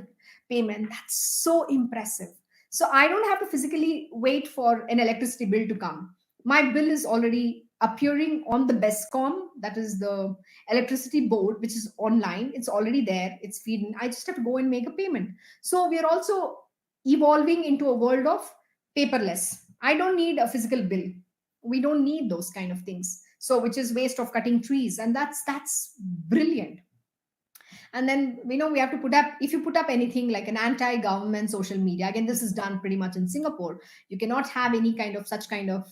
payment. That's so impressive. So I don't have to physically wait for an electricity bill to come. My bill is already appearing on the BESCOM, that is the electricity board, which is online. It's already there. It's feeding. I just have to go and make a payment. So we are also evolving into a world of paperless. I don't need a physical bill. We don't need those kind of things. So which is waste of cutting trees, and that's brilliant. And then we have to put up, if you put up anything like an anti-government social media, again this is done pretty much in Singapore, you cannot have any kind of such kind of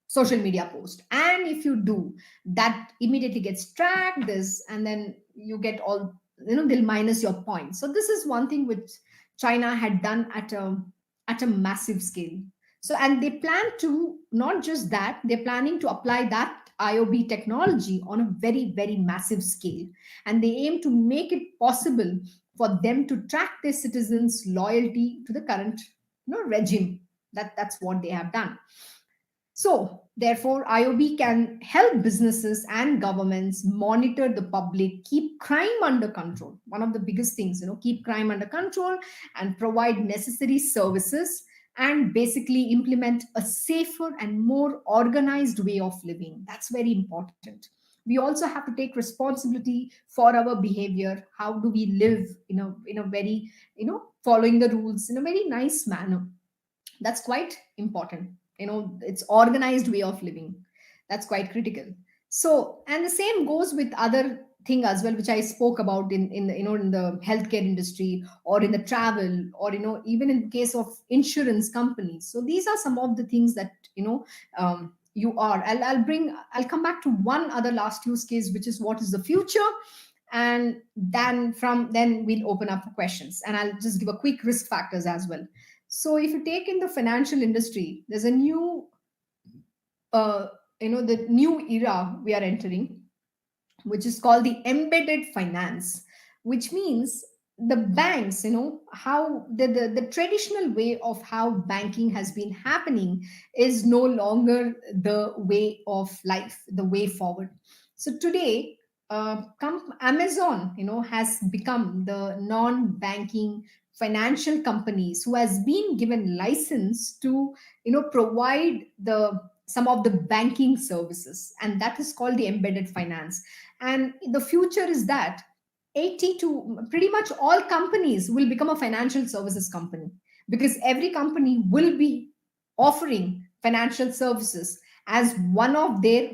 social media post, and if you do, that immediately gets tracked this, and then you get all, they'll minus your points. So this is one thing which China had done at a massive scale. So, and they plan to, not just that, they're planning to apply that IoB technology on a very, very massive scale. And they aim to make it possible for them to track their citizens' loyalty to the current regime. That's what they have done. So, therefore, IoB can help businesses and governments monitor the public, keep crime under control. One of the biggest things, keep crime under control and provide necessary services, and basically implement a safer and more organized way of living. That's very important. We also have to take responsibility for our behavior. How do we live in a very, following the rules in a very nice manner? That's quite important. It's organized way of living. That's quite critical. So, and the same goes with other thing as well, which I spoke about in the in the healthcare industry, or in the travel, or even in case of insurance companies. So these are some of the things that you are. I'll come back to one other last use case, which is what is the future, and then we'll open up for questions, and I'll just give a quick risk factors as well. So if you take in the financial industry, there's a new the new era we are entering, which is called the embedded finance, which means the banks, how the traditional way of how banking has been happening is no longer the way of life, the way forward. So today, Amazon, has become the non-banking financial companies who has been given license to, provide some of the banking services, and that is called the embedded finance. And the future is that 80 to pretty much all companies will become a financial services company, because every company will be offering financial services as one of their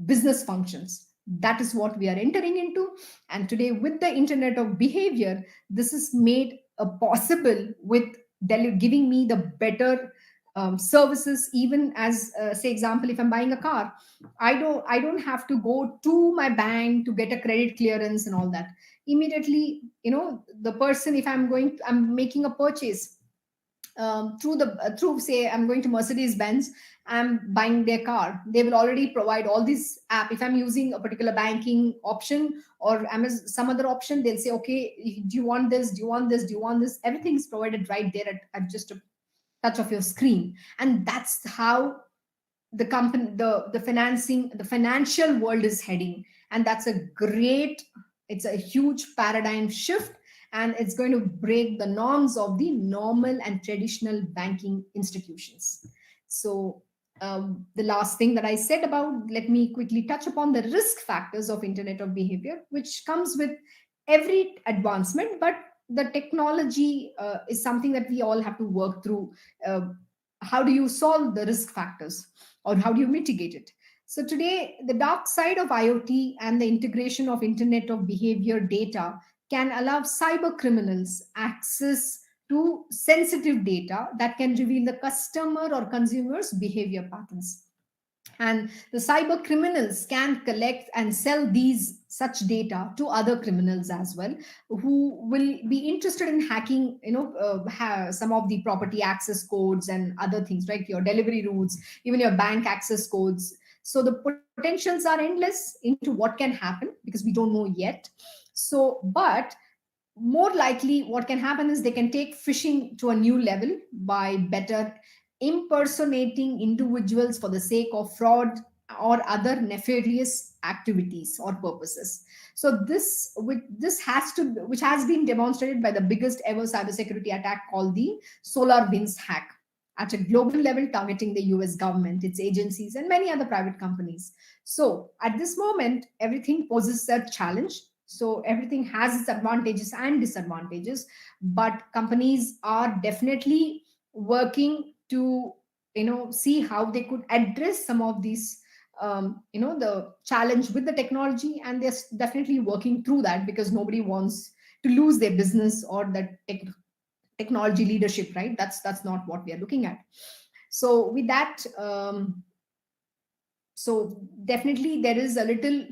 business functions. That is what we are entering into. And today, with the Internet of Behavior, this is made possible with giving me the better services. Even as say example, if I'm buying a car, I don't have to go to my bank to get a credit clearance and all that. Immediately, the person, if I'm making a purchase through say I'm going to Mercedes Benz, I'm buying their car, they will already provide all this app. If I'm using a particular banking option or some other option, they'll say, okay, do you want this, do you want this, do you want this? Everything is provided right there at just a touch of your screen. And that's how the company, the financial world is heading. And that's it's a huge paradigm shift, and it's going to break the norms of the normal and traditional banking institutions. So the last thing that I said about, let me quickly touch upon the risk factors of Internet of Behavior, which comes with every advancement, but the technology is something that we all have to work through. How do you solve the risk factors, or how do you mitigate it? So today, the dark side of IoT and the integration of Internet of Behavior data can allow cyber criminals access to sensitive data that can reveal the customer or consumer's behavior patterns. And the cyber criminals can collect and sell such data to other criminals as well, who will be interested in hacking, some of the property access codes and other things, right? Your delivery routes, even your bank access codes. So the potentials are endless into what can happen, because we don't know yet. So, but more likely what can happen is they can take phishing to a new level by better impersonating individuals for the sake of fraud or other nefarious activities or purposes. So which has been demonstrated by the biggest ever cybersecurity attack called the SolarWinds hack at a global level, targeting the US government, its agencies, and many other private companies. So at this moment, everything poses a challenge. So everything has its advantages and disadvantages, but companies are definitely working to see how they could address some of these the challenge with the technology, and they're definitely working through that because nobody wants to lose their business or that technology leadership, right? That's not what we are looking at. So with that, so definitely there is a little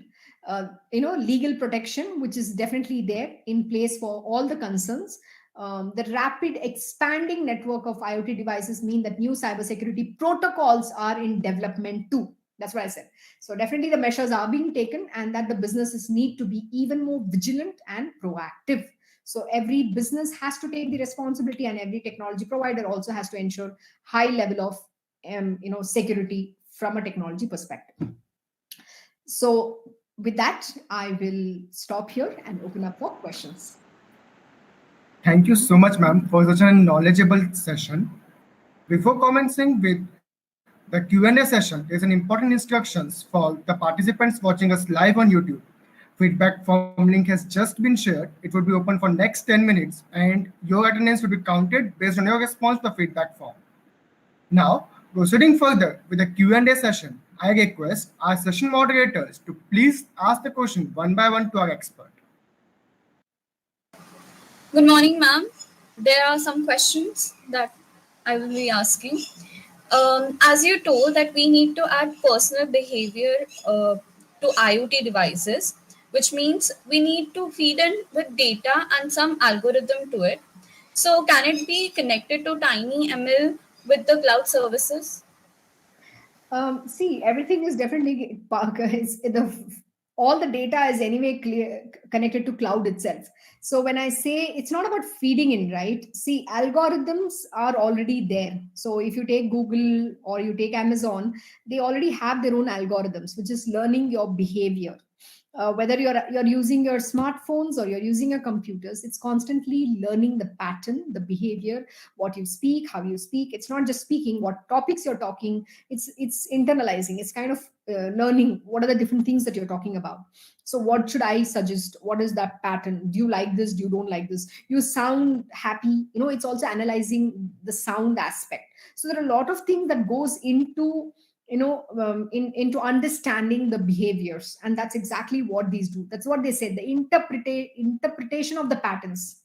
legal protection which is definitely there in place for all the concerns. The rapid expanding network of IoT devices mean that new cybersecurity protocols are in development too. That's what I said. So definitely the measures are being taken, and that the businesses need to be even more vigilant and proactive. So every business has to take the responsibility, and every technology provider also has to ensure high level of security from a technology perspective. So with that, I will stop here and open up for questions. Thank you so much, ma'am, for such a knowledgeable session. Before commencing with the Q&A session, there's an important instructions for the participants watching us live on YouTube. Feedback form link has just been shared. It would be open for next 10 minutes, and your attendance will be counted based on your response to the feedback form. Now, proceeding further with the Q&A session, I request our session moderators to please ask the question one by one to our expert. Good morning, ma'am. There are some questions that I will be asking. As you told that we need to add personal behavior to IoT devices, which means we need to feed in with data and some algorithm to it. So can it be connected to Tiny ML with the cloud services? See, everything is definitely all the data is anyway connected to cloud itself. So when I say it's not about feeding in, right? See, algorithms are already there. So if you take Google or you take Amazon, they already have their own algorithms, which is learning your behavior. Whether you're using your smartphones or you're using your computers, it's constantly learning the pattern, the behavior, what you speak, how you speak. It's not just speaking, what topics you're talking. It's internalizing. It's kind of learning what are the different things that you're talking about. So what should I suggest? What is that pattern? Do you like this? Do you don't like this? You sound happy. It's also analyzing the sound aspect. So there are a lot of things that goes into into understanding the behaviors, and that's exactly what these do. That's what they say, the interpretation of the patterns.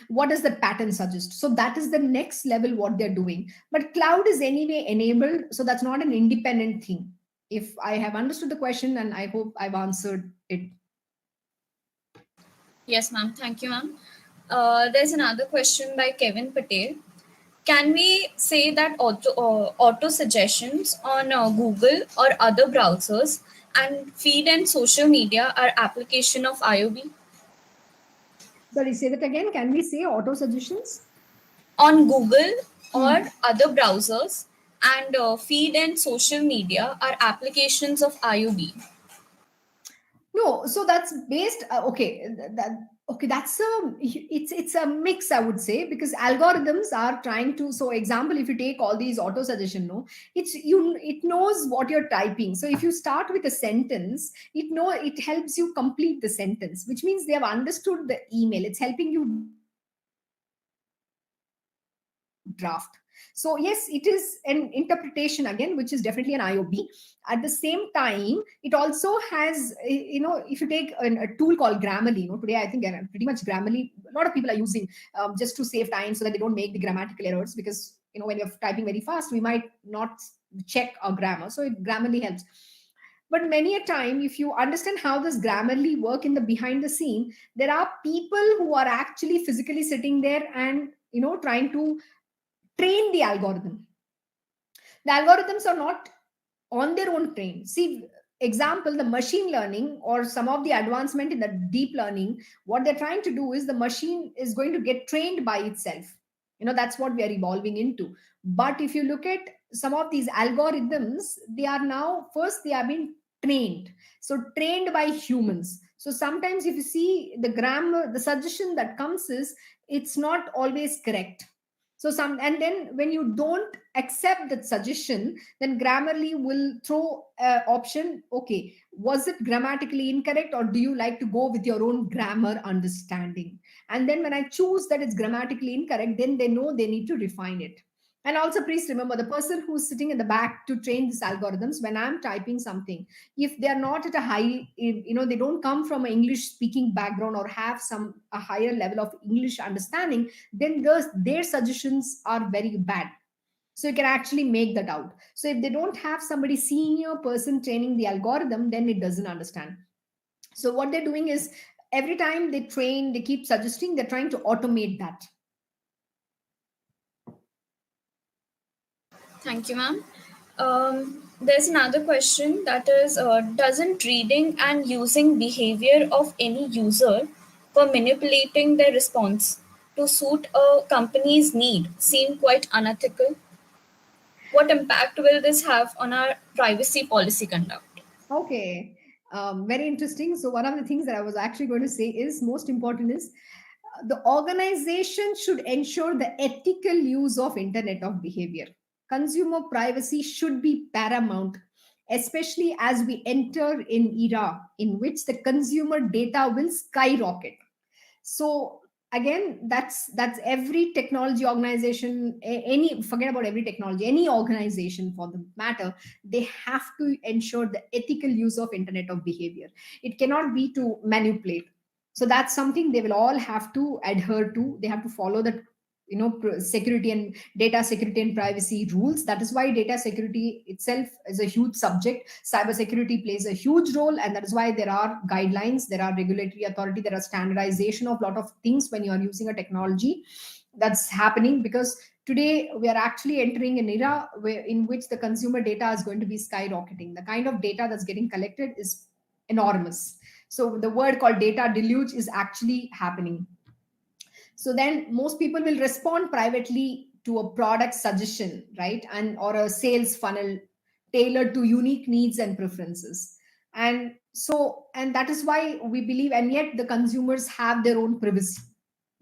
What does the pattern suggest? So that is the next level what they're doing, but cloud is anyway enabled, so that's not an independent thing. If I have understood the question, and I hope I've answered it. Yes, ma'am. Thank you, ma'am. There's another question by Kevin Patel. Can we say that auto suggestions on Google or other browsers and feed and social media are application of IoB? Sorry, say that again. Can we say auto suggestions On Google or other browsers and feed and social media are applications of IoB? No, so that's based. That's it's a mix, I would say, because algorithms are trying to. So, example, if you take all these auto suggestion, no, it knows what you're typing. So, if you start with a sentence, it helps you complete the sentence, which means they have understood the email. It's helping you draft. So yes, it is an interpretation again, which is definitely an IoB. At the same time, it also has, if you take a tool called Grammarly, today I think pretty much Grammarly, a lot of people are using just to save time so that they don't make the grammatical errors, because when you're typing very fast, we might not check our grammar. So Grammarly helps. But many a time, if you understand how this Grammarly work in the behind the scene, there are people who are actually physically sitting there and trying to train the algorithm. The algorithms are not on their own train. See, example, the machine learning or some of the advancement in the deep learning, what they're trying to do is the machine is going to get trained by itself. That's what we are evolving into. But if you look at some of these algorithms, they are being trained. So trained by humans. So sometimes if you see the grammar, the suggestion that comes is, it's not always correct. So and then when you don't accept that suggestion, then Grammarly will throw an option. Okay, was it grammatically incorrect, or do you like to go with your own grammar understanding? And then when I choose that it's grammatically incorrect, then they know they need to refine it. And also, please remember, the person who's sitting in the back to train these algorithms, when I'm typing something, if they are not at a high, they don't come from an English speaking background or have a higher level of English understanding, then their suggestions are very bad. So you can actually make that out. So if they don't have somebody senior person training the algorithm, then it doesn't understand. So what they're doing is, every time they train, they keep suggesting, they're trying to automate that. Thank you, ma'am. There's another question that is, doesn't reading and using behavior of any user for manipulating their response to suit a company's need seem quite unethical? What impact will this have on our privacy policy conduct? Okay, very interesting. So one of the things that I was actually going to say is, most important is, the organization should ensure the ethical use of internet of behavior. Consumer privacy should be paramount, especially as we enter an era in which the consumer data will skyrocket. So again, that's every technology organization, any, forget about every technology, any organization for the matter, they have to ensure the ethical use of internet of behavior. It cannot be to manipulate. So that's something they will all have to adhere to. They have to follow the security and data security and privacy rules. That is why data security itself is a huge subject. Cyber security plays a huge role, and that is why there are guidelines, there are regulatory authority, there are standardization of a lot of things when you are using a technology. That's happening because today we are actually entering an era in which the consumer data is going to be skyrocketing. The kind of data that's getting collected is enormous. So the word called data deluge is actually happening. So then most people will respond privately to a product suggestion, right? And or a sales funnel tailored to unique needs and preferences. And that is why we believe, and yet the consumers have their own privacy.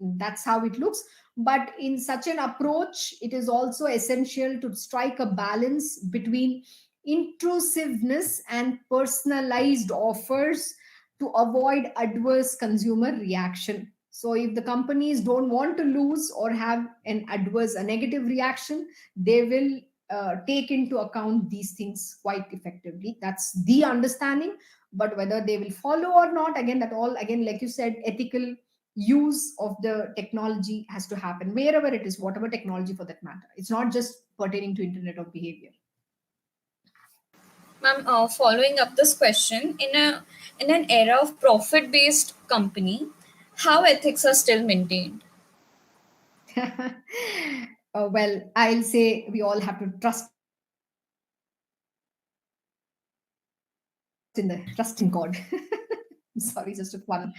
That's how it looks. But in such an approach, it is also essential to strike a balance between intrusiveness and personalized offers to avoid adverse consumer reaction. So if the companies don't want to lose or have a negative reaction, they will take into account these things quite effectively. That's the understanding. But whether they will follow or not, again, that all, again, like you said, ethical use of the technology has to happen wherever it is, whatever technology for that matter. It's not just pertaining to internet of behavior. Ma'am, following up this question, in an era of profit-based company, how ethics are still maintained? Well, I'll say we all have to trust in God. Sorry, just a fun.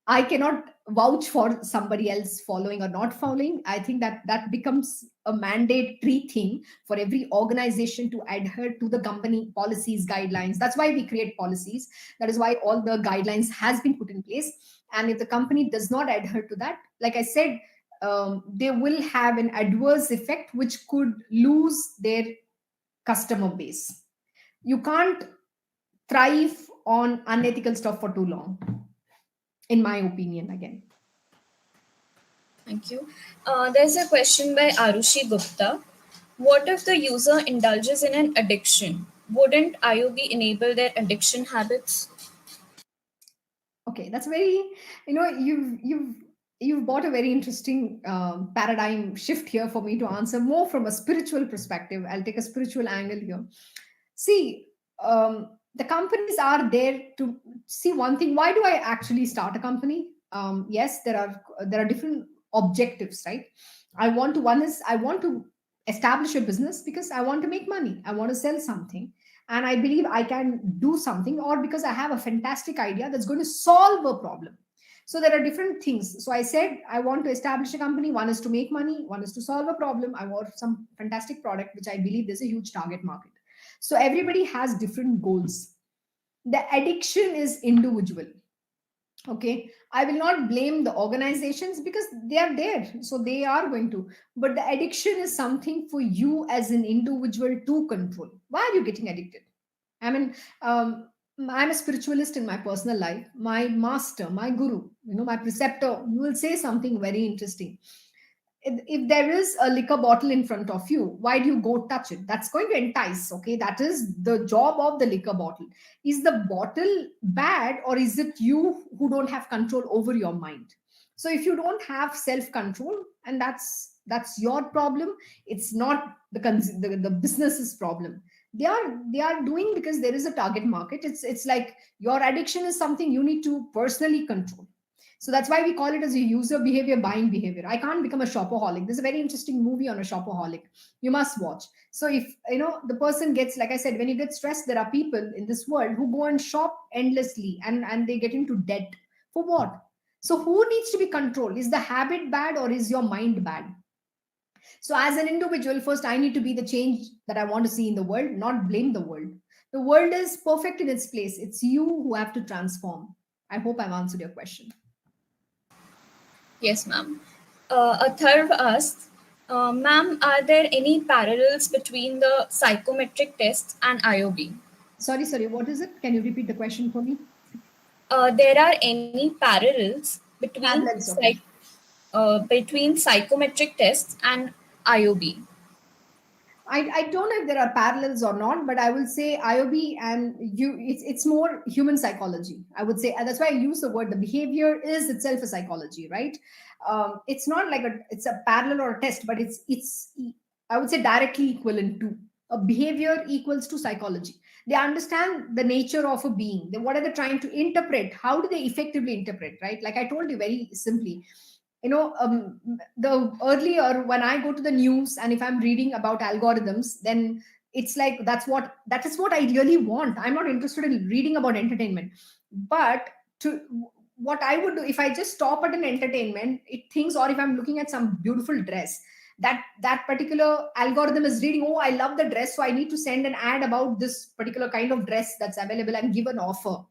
I cannot vouch for somebody else following or not following. I think that becomes a mandatory thing for every organization to adhere to the company policies, guidelines. That's why we create policies. That is why all the guidelines has been put in place. And if the company does not adhere to that, like I said, they will have an adverse effect which could lose their customer base. You can't thrive on unethical stuff for too long, in my opinion, again. Thank you. There's a question by Arushi Gupta. What if the user indulges in an addiction? Wouldn't IoB enable their addiction habits? Okay, that's very, you've brought a very interesting paradigm shift here for me to answer more from a spiritual perspective. I'll take a spiritual angle here. See, the companies are there to see one thing. Why do I actually start a company? Yes, there are different objectives, right? One is I want to establish a business because I want to make money. I want to sell something, and I believe I can do something, or because I have a fantastic idea that's going to solve a problem. So there are different things. So I said I want to establish a company. One is to make money, one is to solve a problem. I want some fantastic product which I believe there's a huge target market. So everybody has different goals. The addiction is individual. Okay, I will not blame the organizations because they are there, so they are going to. But the addiction is something for you as an individual to control. Why are you getting addicted? I mean, I'm a spiritualist in my personal life. My master, my guru, my preceptor will say something very interesting. If there is a liquor bottle in front of you, why do you go touch it? That's going to entice. Okay, that is the job of the liquor bottle. Is the bottle bad, or is it you who don't have control over your mind? So if you don't have self control, and that's your problem, it's not the business's problem. They are doing because there is a target market. It's like your addiction is something you need to personally control. So that's why we call it as a user behavior, buying behavior. I can't become a shopaholic. There's a very interesting movie on a shopaholic. You must watch. So if the person gets, like I said, when you get stressed, there are people in this world who go and shop endlessly, and they get into debt. For what? So who needs to be controlled? Is the habit bad, or is your mind bad? So as an individual, first I need to be the change that I want to see in the world, not blame the world. The world is perfect in its place. It's you who have to transform. I hope I've answered your question. Yes, ma'am. Atharv asks, ma'am, are there any parallels between the psychometric tests and IoB? Sorry, what is it? Can you repeat the question for me? There are any parallels Parallels, okay. between psychometric tests and IoB? I don't know if there are parallels or not, but I will say IOB and you, it's more human psychology. I would say, and that's why I use the word. The behavior is itself a psychology, right? It's not like it's a parallel or a test, but it's I would say directly equivalent to a behavior equals to psychology. They understand the nature of a being. What are they trying to interpret? How do they effectively interpret? Right? Like I told you very simply, the earlier when I go to the news and if I'm reading about algorithms, then it's like that is what I really want. I'm not interested in reading about entertainment. But to what I would do if I just stop at an entertainment, it thinks, or if I'm looking at some beautiful dress, that particular algorithm is reading, oh, I love the dress, so I need to send an ad about this particular kind of dress that's available and give an offer.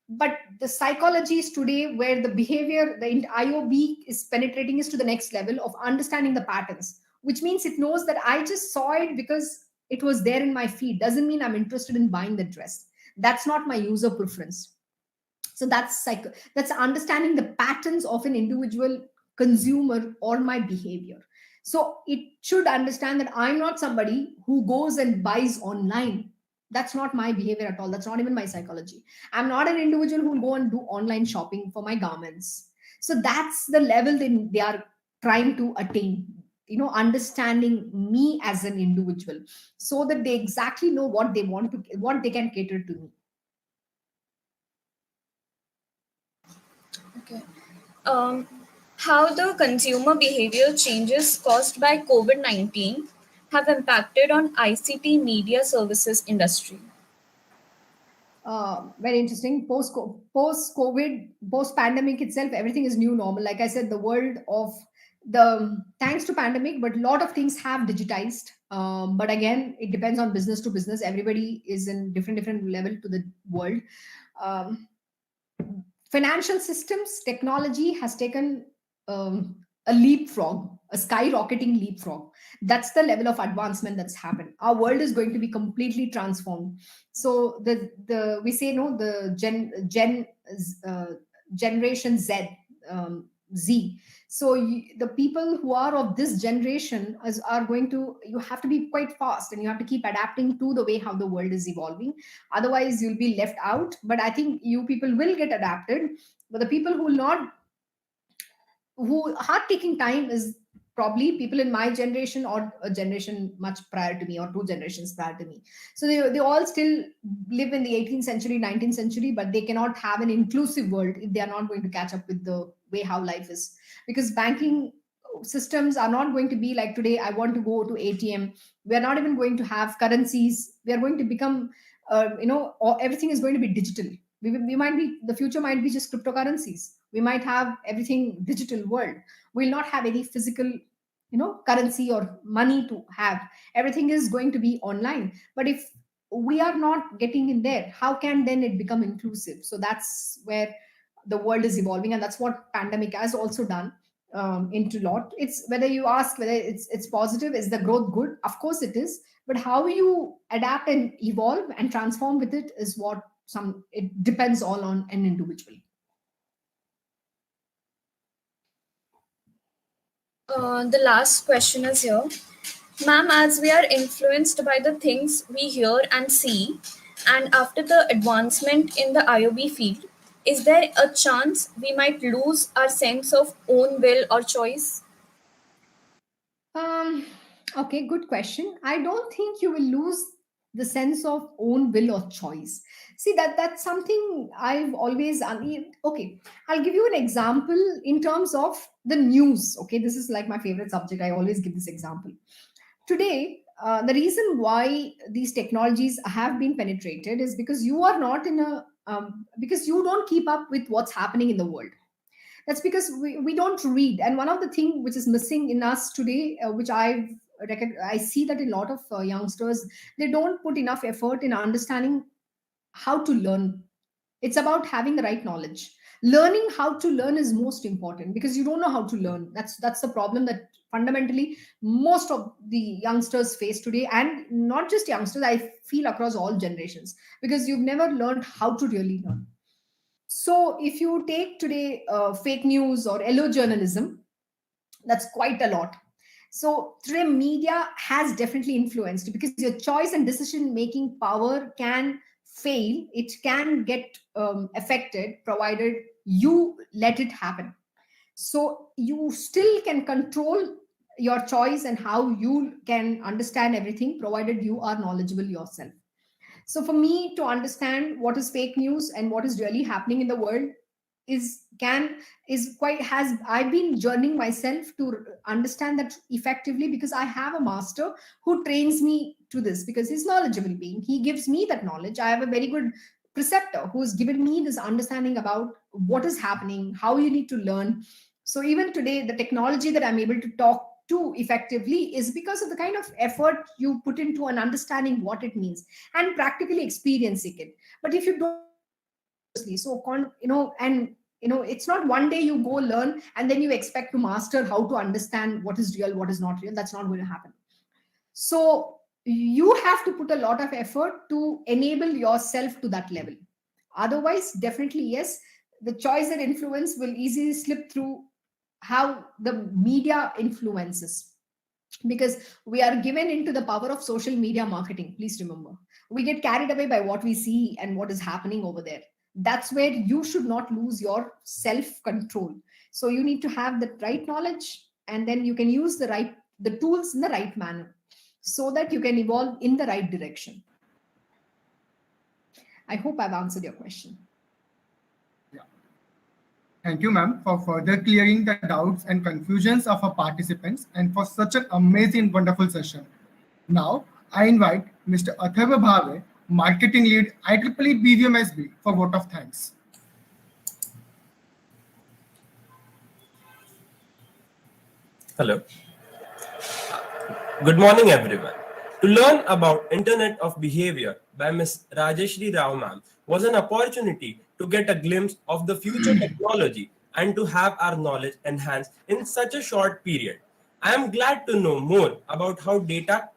But the psychology is today where the behavior, the IOB is penetrating is to the next level of understanding the patterns, which means it knows that I just saw it because it was there in my feed. Doesn't mean I'm interested in buying the dress. That's not my user preference. So that's understanding the patterns of an individual consumer or my behavior. So it should understand that I'm not somebody who goes and buys online. That's not my behavior at all. That's not even my psychology. I'm not an individual who will go and do online shopping for my garments. So that's the level they are trying to attain, understanding me as an individual, so that they exactly know what they want to, what they can cater to me. Okay. Um, how the consumer behavior changes caused by COVID-19 have impacted on ICT media services industry? Very interesting. Post COVID, post pandemic itself, everything is new normal. Like I said, the world of the thanks to pandemic, but a lot of things have digitized. But again, it depends on business to business. Everybody is in different level to the world. Um, Financial systems technology has taken a leapfrog, a skyrocketing leapfrog. That's the level of advancement that's happened. Our world is going to be completely transformed. So the we say no, the uh, generation Z, Z. So the people who are of this generation are going to, you have to be quite fast, and you have to keep adapting to the way how the world is evolving. Otherwise you'll be left out. But I think you people will get adapted. But the people who will not, who are taking time is probably people in my generation or a generation much prior to me or two generations prior to me. So they all still live in the 18th century, 19th century, but they cannot have an inclusive world if they are not going to catch up with the way how life is. Because banking systems are not going to be like today. I want to go to ATM. We are not even going to have currencies. We are going to become, or everything is going to be digital. We might be, the future might be just cryptocurrencies. We might have everything digital world. We'll not have any physical, currency or money to have. Everything is going to be online. But if we are not getting in there, how can then it become inclusive? So that's where the world is evolving, and that's what pandemic has also done into lot. It's whether you ask whether it's positive, is the growth good? Of course it is, but how you adapt and evolve and transform with it is what it depends all on an individual. The last question is here. Ma'am, as we are influenced by the things we hear and see, and after the advancement in the IoB field, is there a chance we might lose our sense of own will or choice? Okay, good question. I don't think you will lose the sense of own will or choice. See, that's something I've always okay. I'll give you an example in terms of the news. Okay, this is like my favorite subject. I always give this example. Today, the reason why these technologies have been penetrated is because you are not in a because you don't keep up with what's happening in the world. That's because we don't read. And one of the things which is missing in us today, which I see that a lot of youngsters, they don't put enough effort in understanding how to learn. It's about having the right knowledge. Learning how to learn is most important, because you don't know how to learn. That's the problem that fundamentally most of the youngsters face today, and not just youngsters, I feel across all generations, because you've never learned how to really learn. So if you take today fake news or yellow journalism, that's quite a lot. So today media has definitely influenced, because your choice and decision making power can fail. It can get affected provided you let it happen. So you still can control your choice and how you can understand everything, provided you are knowledgeable yourself. So for me to understand what is fake news and what is really happening in the world is quite has I've been journeying myself to understand that effectively, because I have a master who trains me to this, because he's knowledgeable being. He gives me that knowledge. I have a very good preceptor who's given me this understanding about what is happening, how you need to learn. So even today, the technology that I'm able to talk to effectively is because of the kind of effort you put into an understanding what it means and practically experiencing it. But if you don't so and it's not one day you go learn and then you expect to master how to understand what is real, what is not real. That's not going to happen. So you have to put a lot of effort to enable yourself to that level. Otherwise, definitely yes, the choice and influence will easily slip through how the media influences, because we are given into the power of social media marketing. Please remember, we get carried away by what we see and what is happening over there. That's where you should not lose your self control. So you need to have the right knowledge, and then you can use the tools in the right manner, so that you can evolve in the right direction. I hope I've answered your question. Thank you, ma'am, for further clearing the doubts and confusions of our participants, and for such an amazing, wonderful session. Now, I invite Mr. Atharva Bhave, Marketing Lead, IEEE BVMSB, for vote of thanks. Hello. Good morning, everyone. To learn about Internet of Behavior by Ms. Rajashree Rao ma'am was an opportunity to get a glimpse of the future technology and to have our knowledge enhanced in such a short period. I am glad to know more about how data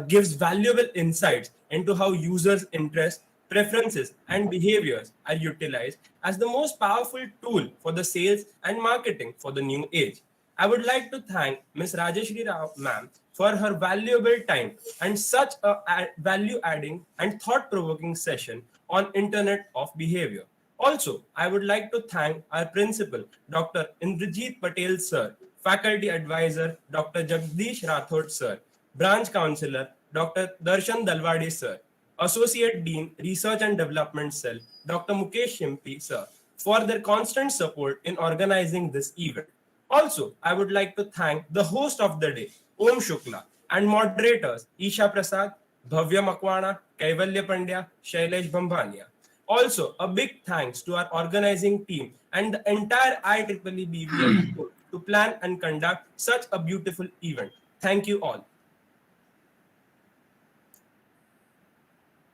gives valuable insights into how users' interests, preferences, and behaviors are utilized as the most powerful tool for the sales and marketing for the new age. I would like to thank Ms. Rajeshree Rao ma'am for her valuable time and such a value-adding and thought-provoking session on Internet of Behavior. Also, I would like to thank our principal, Dr. Indrajit Patel sir, faculty advisor, Dr. Jagdish Rathod sir, branch counselor, Dr. Darshan Dalwadi sir, Associate Dean, Research and Development Cell, Dr. Mukesh Shimpi sir, for their constant support in organizing this event. Also, I would like to thank the host of the day, Om Shukla, and moderators Isha Prasad, Bhavya Makwana, Kaivalya Pandya, Shailesh Bambania. Also, a big thanks to our organizing team and the entire IEEE BVM to plan and conduct such a beautiful event. Thank you all.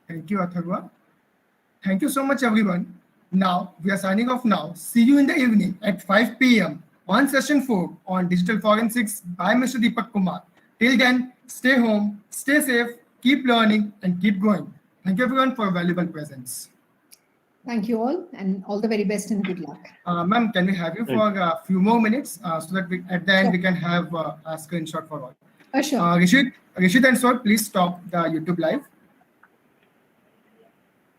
Thank you, Atharva. Thank you so much, everyone. Now, we are signing off now. See you in the evening at 5 p.m. on session 4 on digital forensics by Mr. Deepak Kumar. Till then, stay home, stay safe, keep learning, and keep going. Thank you everyone for valuable presence. Thank you all, and all the very best and good luck. Ma'am, can we have you for a few more minutes so that at the end we can have a screenshot for all? Sure. Rishit and Sir, please stop the YouTube live.